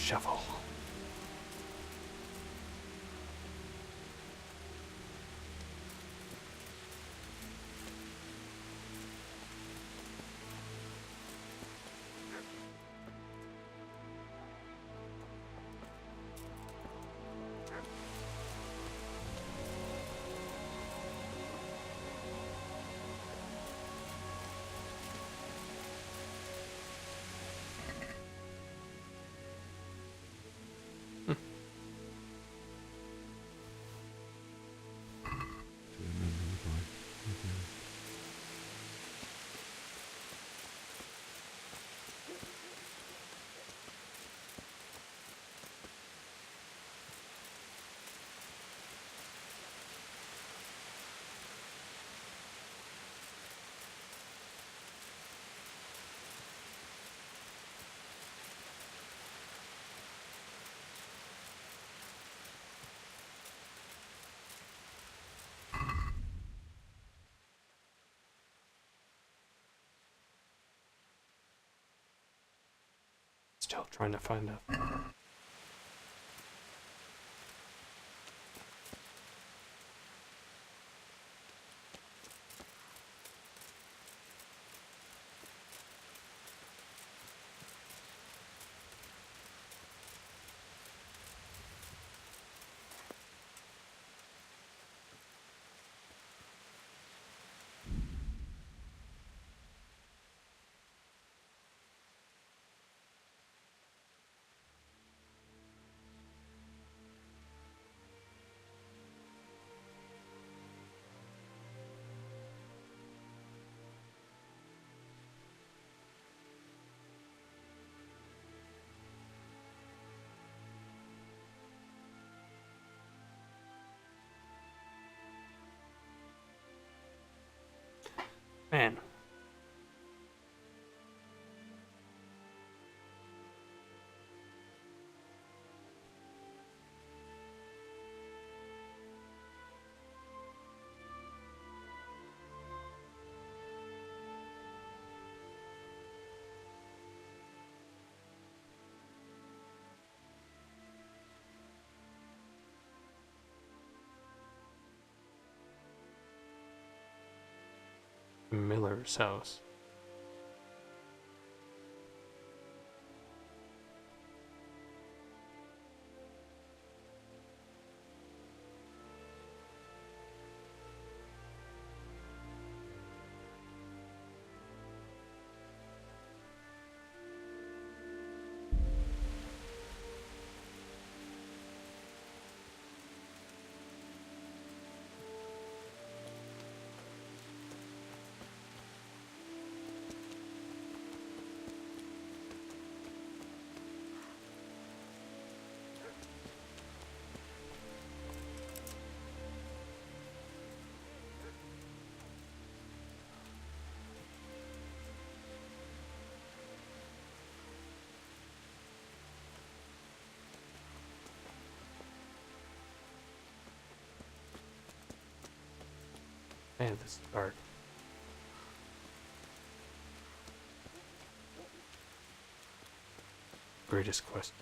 shovel. Still trying to find a... Man. Miller's house. Man, this is dark. Greatest quest.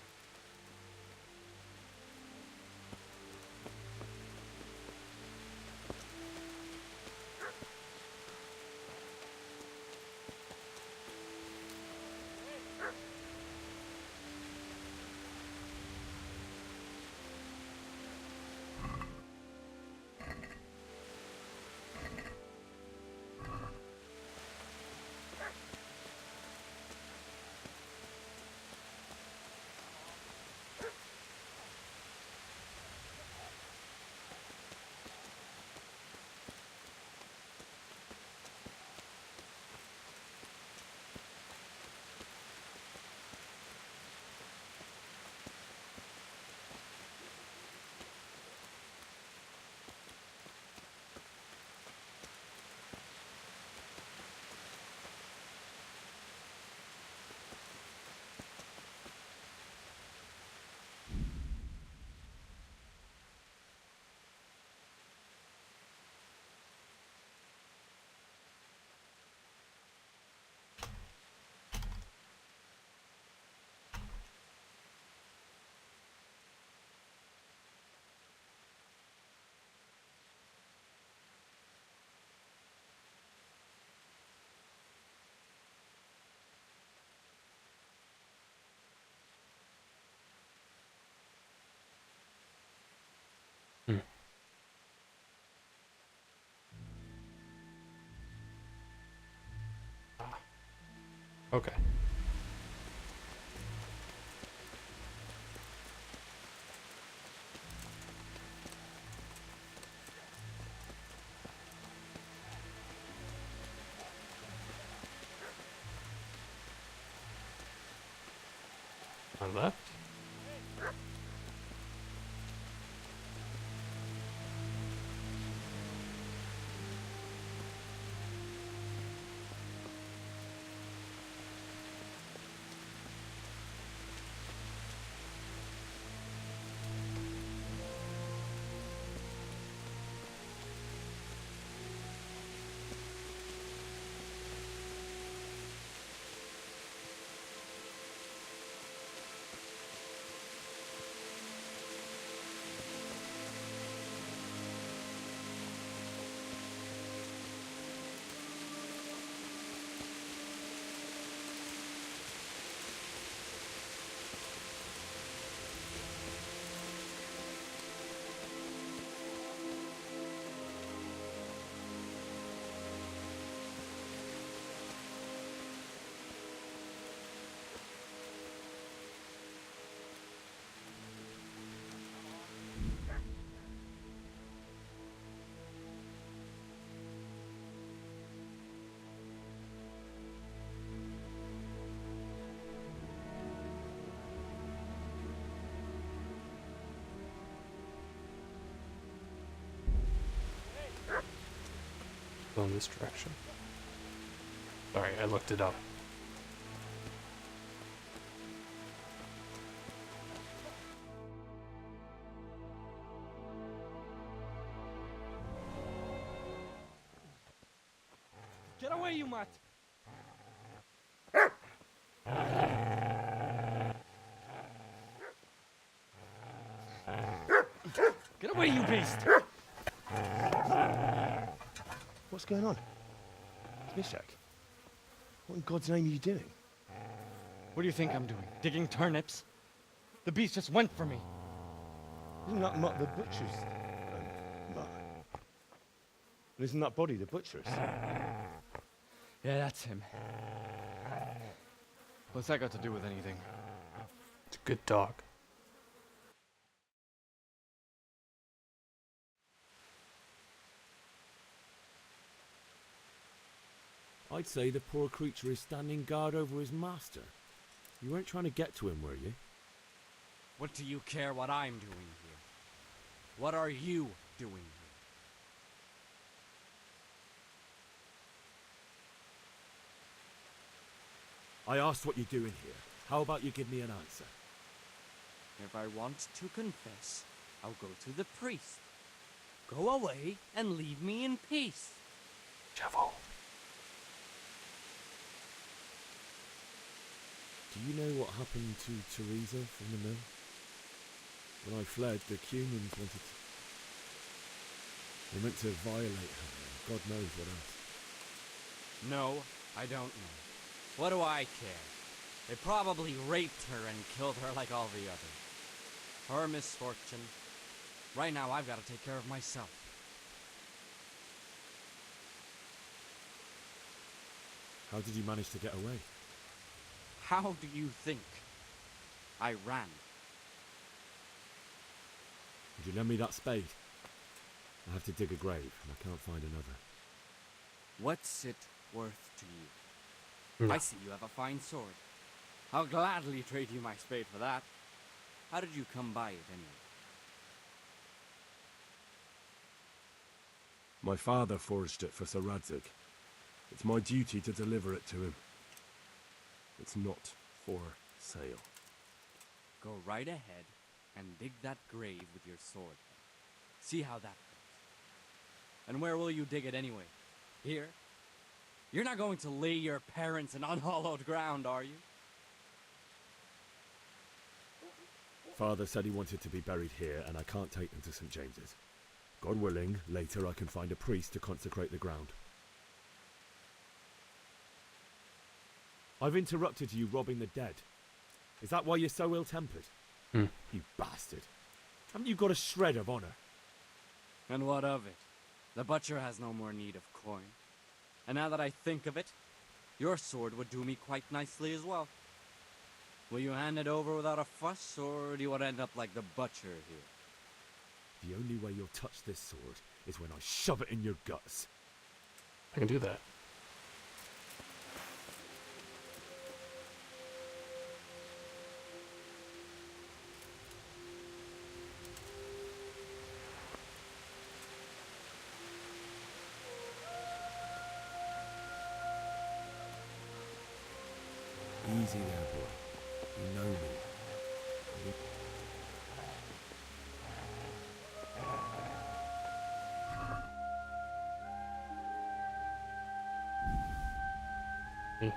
Okay. On left. Go in this direction. Sorry, I looked it up. Get away, you mutt! Get away, you beast! What's going on? Mishak, what in God's name are you doing? What do you think I'm doing? Digging turnips? The beast just went for me. Isn't that Mutt the butcher's? Mutt? And isn't that body the butcher's? Yeah, that's him. What's that got to do with anything? It's a good dog. I'd say the poor creature is standing guard over his master. You weren't trying to get to him, were you? What do you care what I'm doing here? What are you doing here? I asked what you're doing here. How about you give me an answer? If I want to confess, I'll go to the priest. Go away and leave me in peace. Shovel. Do you know what happened to Teresa from the mill? When I fled, the Cumans wanted to... They meant to violate her, and God knows what else. No, I don't know. What do I care? They probably raped her and killed her like all the others. Her misfortune. Right now, I've got to take care of myself. How did you manage to get away? How do you think? I ran. Would you lend me that spade? I have to dig a grave, and I can't find another. What's it worth to you? No. I see you have a fine sword. I'll gladly trade you my spade for that. How did you come by it, anyway? My father forged it for Sir Radzig. It's my duty to deliver it to him. It's not for sale. Go right ahead and dig that grave with your sword. See how that goes. And where will you dig it anyway? Here? You're not going to lay your parents in unhallowed ground, are you? Father said he wanted to be buried here, and I can't take them to St. James's. God willing, later I can find a priest to consecrate the ground. I've interrupted you robbing the dead. Is that why you're so ill-tempered? You bastard. Haven't you got a shred of honor? And what of it? The butcher has no more need of coin. And now that I think of it, Your sword would do me quite nicely as well. Will you hand it over without a fuss, or do you want to end up like the butcher here? The only way you'll touch this sword is when I shove it in your guts. I can do that. Easy there, boy. You know me. Me.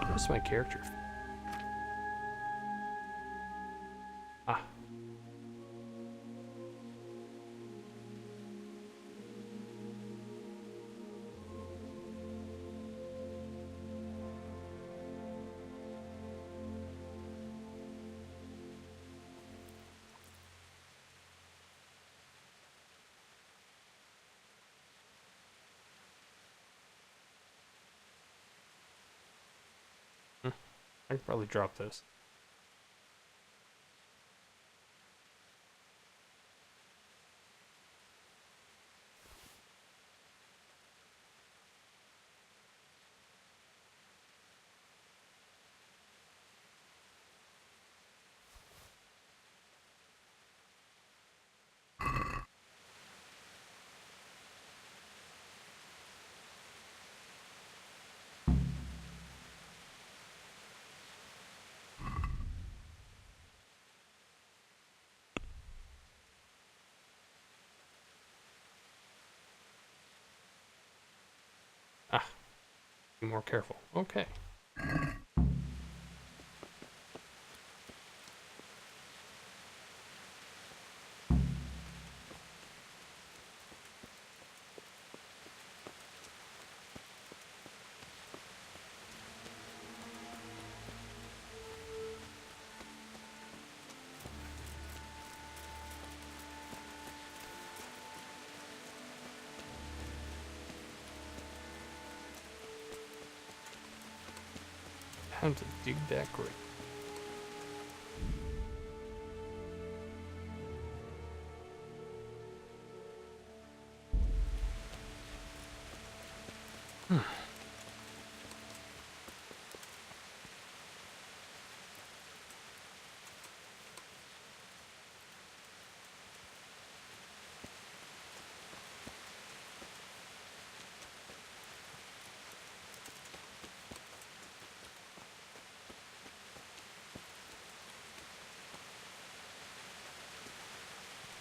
Where's my character? Ah. I could probably drop this. Ah, be more careful. Okay. Time to dig that grave.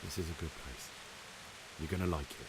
This is a good place. You're gonna like it here.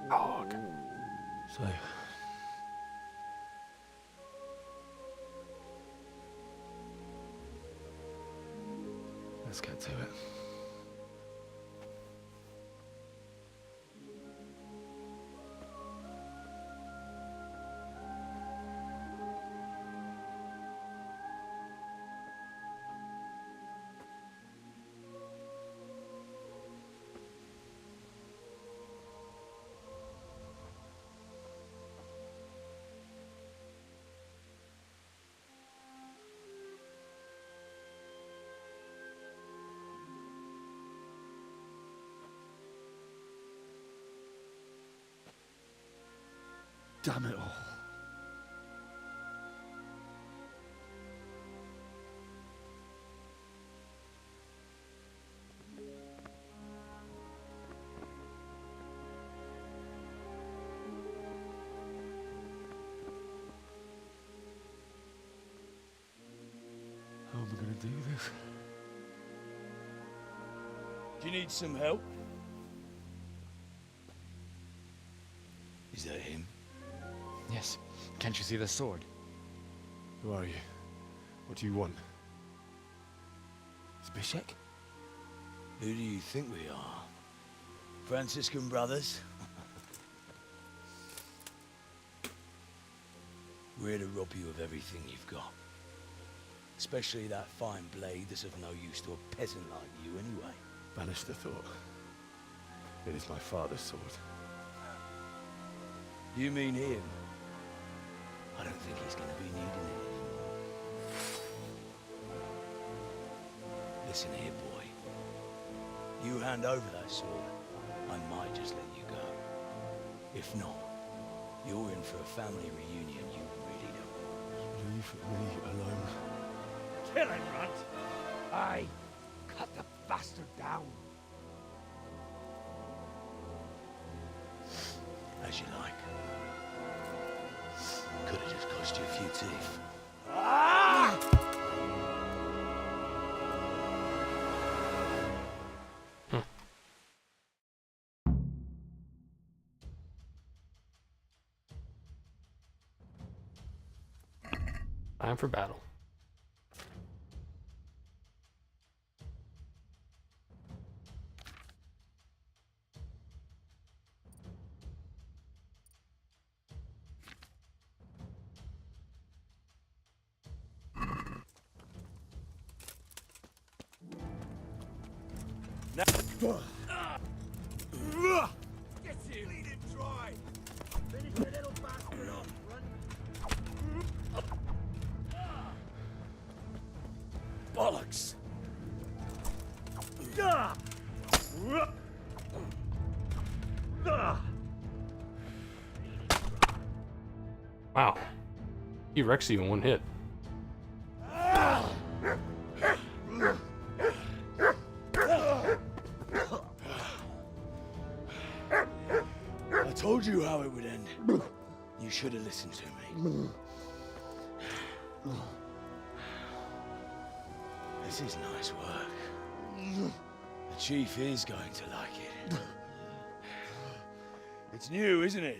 Dog. So, let's get to it. Damn it all. How am I going to do this? Do you need some help? Is that him? Yes. Can't you see the sword? Who are you? What do you want? Zbyszek? Who do you think we are? Franciscan brothers? We're here to rob you of everything you've got. Especially that fine blade that's of no use to a peasant like you anyway. Banish the thought. It is my father's sword. You mean him? I don't think he's going to be needing it anymore. Listen here, boy. You hand over that sword, I might just let you go. If not, you're in for a family reunion you really don't want. Leave me alone. Kill him, Runt! Aye, cut the bastard down. As you like. Could have just cost you a few teeth. Ah! Time for battle. Get him! Lead him dry! Finish the little bastard off, Runt! Bollocks! Wow. He wrecks you in one hit. I told you how it would end. You should have listened to me. This is nice work. The chief is going to like it. It's new, isn't it?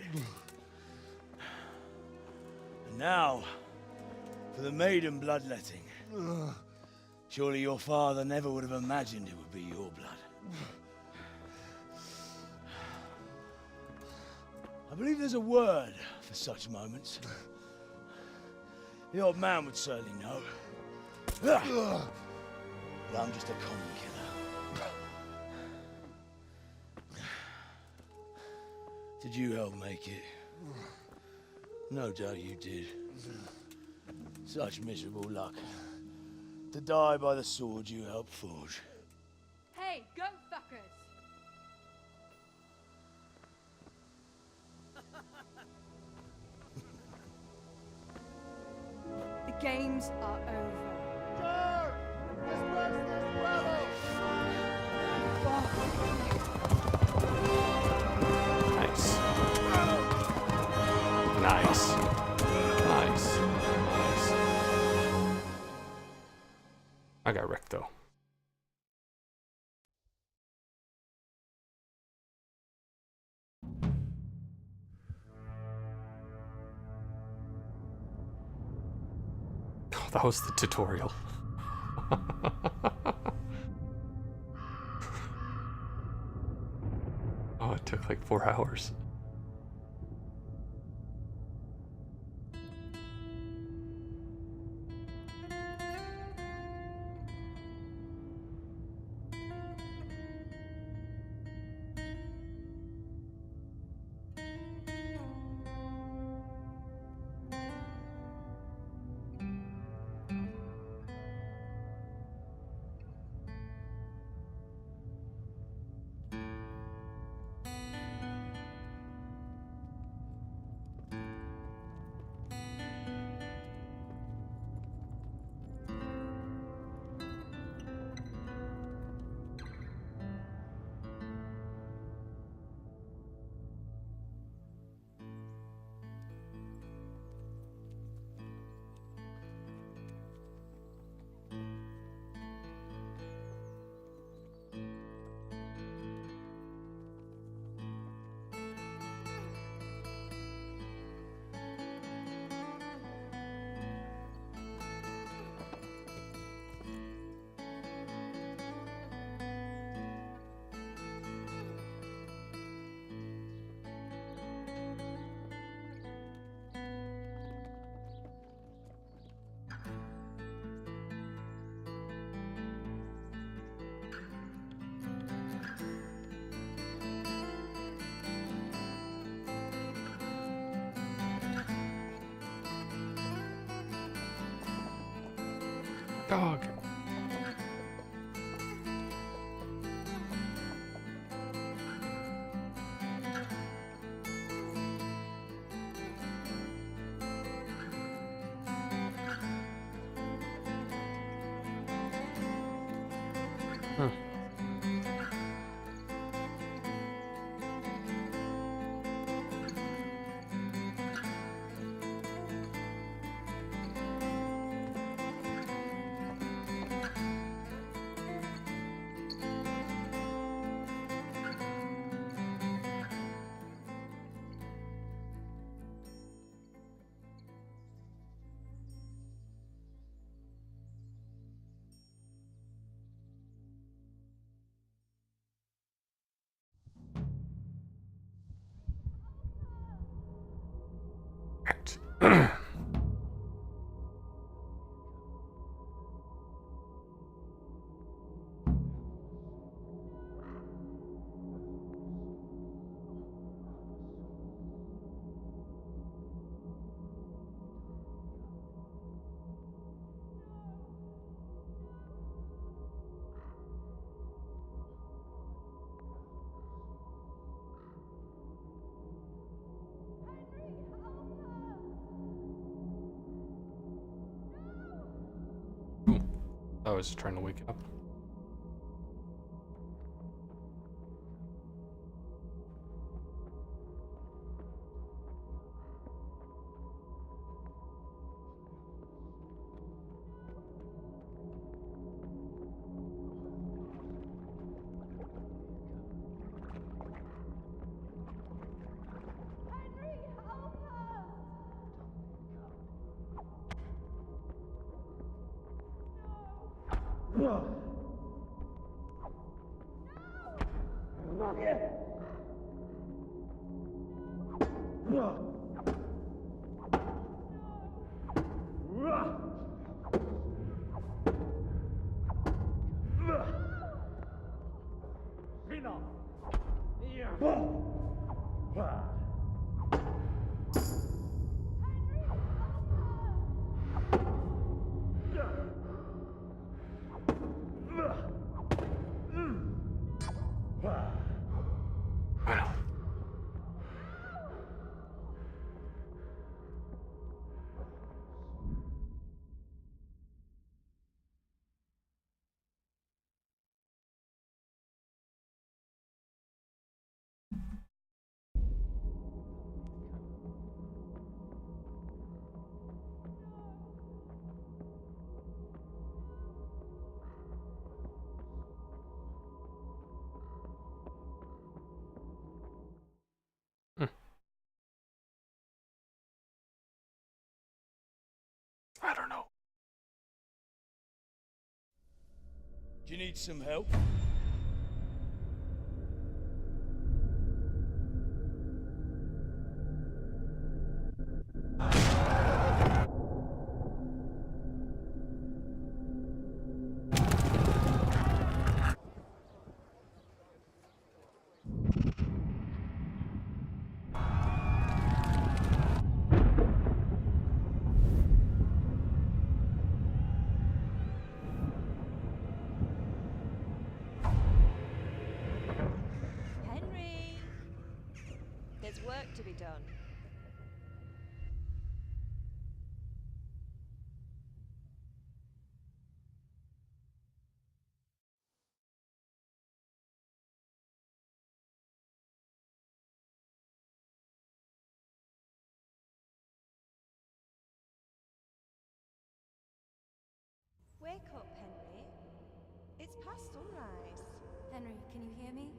And now, for the maiden bloodletting. Surely your father never would have imagined it would be your blood. I believe there's a word for such moments. The old man would certainly know. But I'm just a common killer. Did you help make it? No doubt you did. Such miserable luck. To die by the sword you helped forge. Hey, go fuckers! The games are over. Nice. Nice. Nice. Nice. I got wrecked though. Oh, that was the tutorial. Oh, it took like 4 hours. Dog. Huh. I was trying to wake up. I don't know. Do you need some help? Henry! There's work to be done. Wake up, Henry. It's past sunrise. Henry, can you hear me?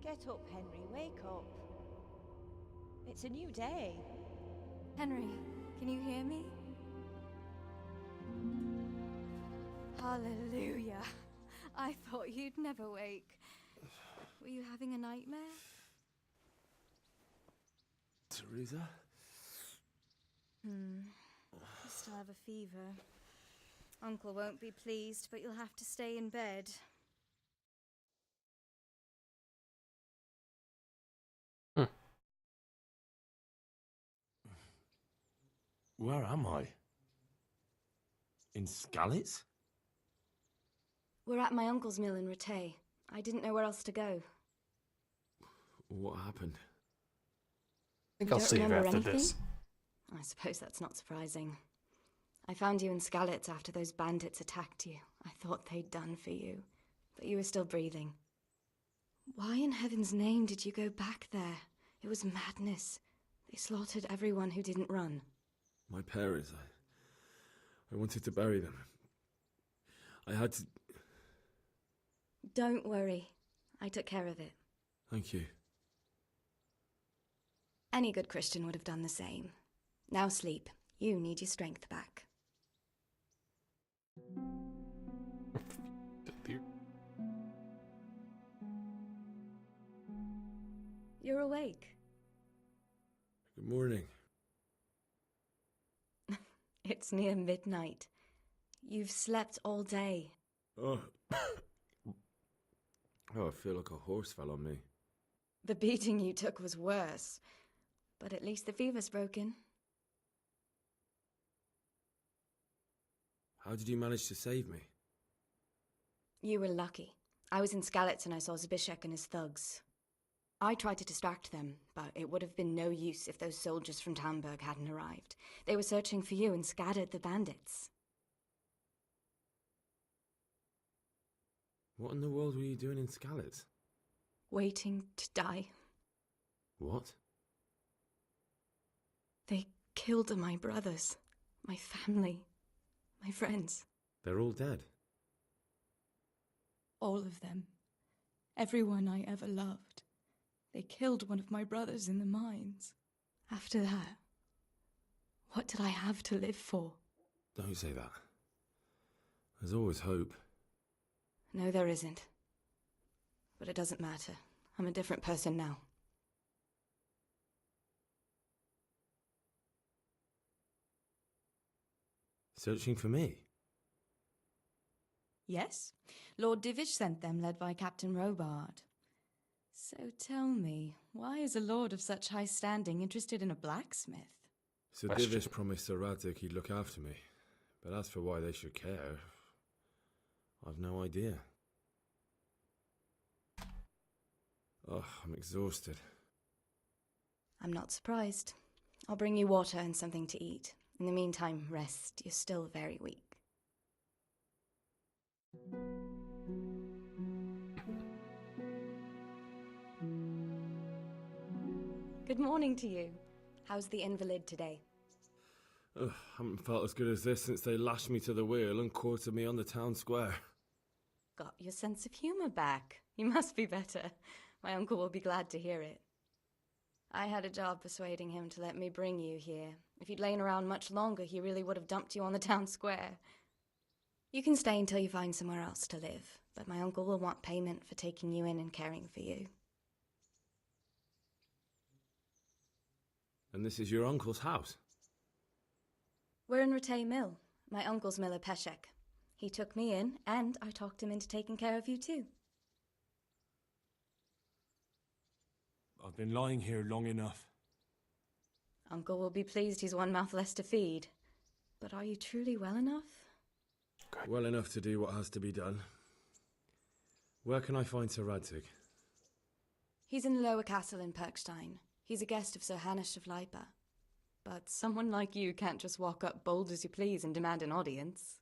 Get up, Henry. Wake up. It's a new day. Henry, can you hear me? Hallelujah. I thought you'd never wake. Were you having a nightmare? Teresa? You still have a fever. Uncle won't be pleased, but you'll have to stay in bed. Where am I? In Skalitz? We're at my uncle's mill in Rattay. I didn't know where else to go. What happened? I think I'll Don't save remember after anything? this. I suppose that's not surprising. I found you in Skalitz after those bandits attacked you. I thought they'd done for you, but you were still breathing. Why in heaven's name did you go back there? It was madness. They slaughtered everyone who didn't run. My parents, I wanted to bury them. I had to... Don't worry. I took care of it. Thank you. Any good Christian would have done the same. Now sleep. You need your strength back. You're awake. Good morning. It's near midnight. You've slept all day. Oh. Oh, I feel like a horse fell on me. The beating you took was worse, but at least the fever's broken. How did you manage to save me? You were lucky. I was in Skalitz and I saw Zbyszek and his thugs. I tried to distract them, but it would have been no use if those soldiers from Tamburg hadn't arrived. They were searching for you and scattered the bandits. What in the world were you doing in Skalitz? Waiting to die. What? They killed my brothers, my family, my friends. They're all dead. All of them. Everyone I ever loved. They killed one of my brothers in the mines. After that, what did I have to live for? Don't say that. There's always hope. No, there isn't. But it doesn't matter. I'm a different person now. Searching for me? Yes, Lord Divish sent them, led by Captain Robard. So tell me, why is a lord of such high standing interested in a blacksmith? Sir Divish promised Sir Radzig he'd look after me, but as for why they should care, I've no idea. Oh, I'm exhausted. I'm not surprised. I'll bring you water and something to eat. In the meantime, rest. You're still very weak. Good morning to you. How's the invalid today? Ugh, haven't felt as good as this since they lashed me to the wheel and quartered me on the town square. Got your sense of humour back. You must be better. My uncle will be glad to hear it. I had a job persuading him to let me bring you here. If you'd lain around much longer, he really would have dumped you on the town square. You can stay until you find somewhere else to live, but my uncle will want payment for taking you in and caring for you. And this is your uncle's house? We're in Rattay Mill, my uncle's miller Peshek. He took me in, and I talked him into taking care of you too. I've been lying here long enough. Uncle will be pleased he's one mouth less to feed. But are you truly well enough? Well enough to do what has to be done. Where can I find Sir Radzig? He's in the lower castle in Perkstein. He's a guest of Sir Hanush of Leipa. But someone like you can't just walk up bold as you please and demand an audience.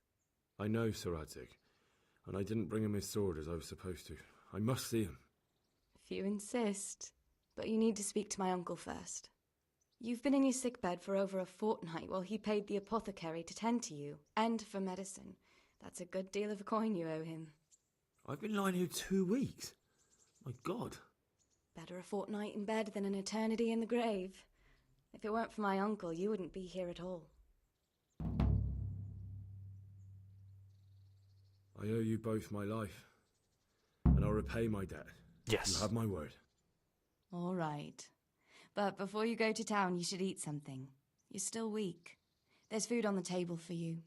I know Sir Radzig, and I didn't bring him his sword as I was supposed to. I must see him. If you insist. But you need to speak to my uncle first. You've been in your sickbed for over a fortnight while he paid the apothecary to tend to you, and for medicine. That's a good deal of coin you owe him. I've been lying here 2 weeks. My God. Better a fortnight in bed than an eternity in the grave. If it weren't for my uncle, you wouldn't be here at all. I owe you both my life, and I'll repay my debt. Yes. You have my word. All right. But before you go to town, you should eat something. You're still weak. There's food on the table for you.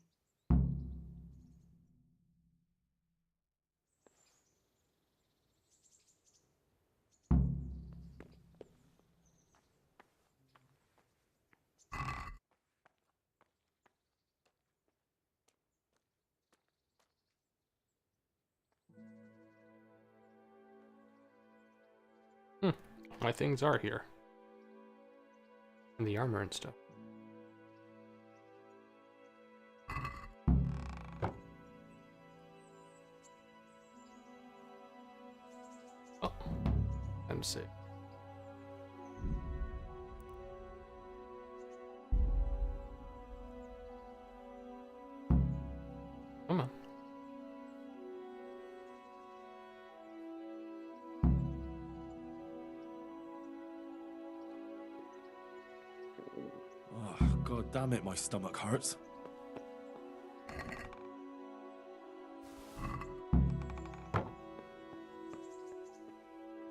my things are here. And the armor and stuff. Oh, I'm sick. Come on. Oh, God damn it, my stomach hurts.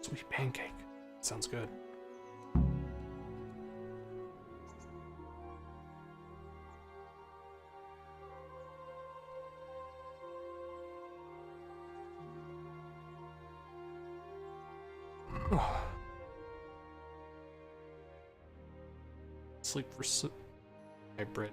Sweet pancake. Sounds good. Sleep for my bread.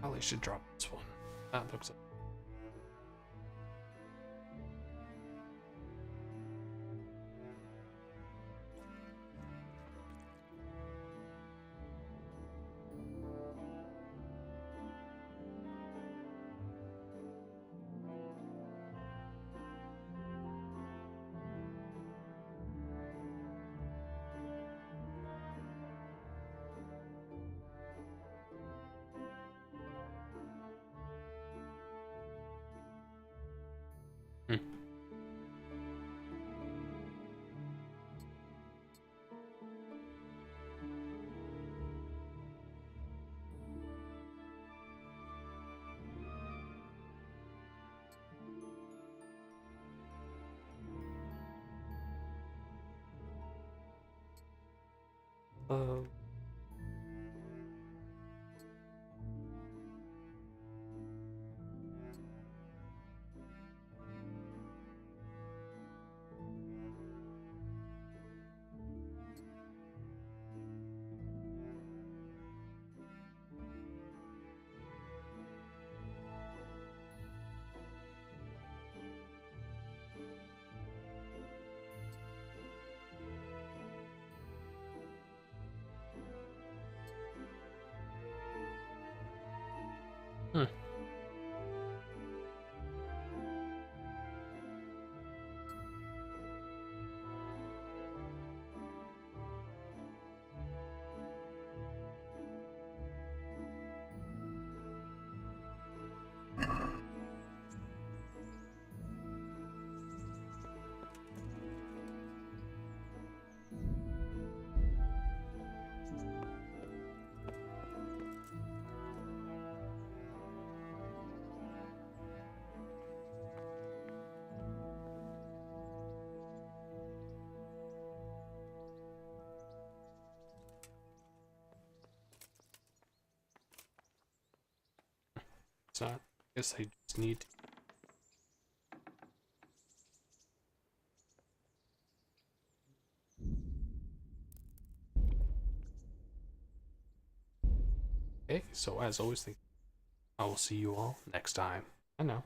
Probably should drop this one. That looks like. So I guess I just need to. Okay, so as always, I will see you all next time. I know.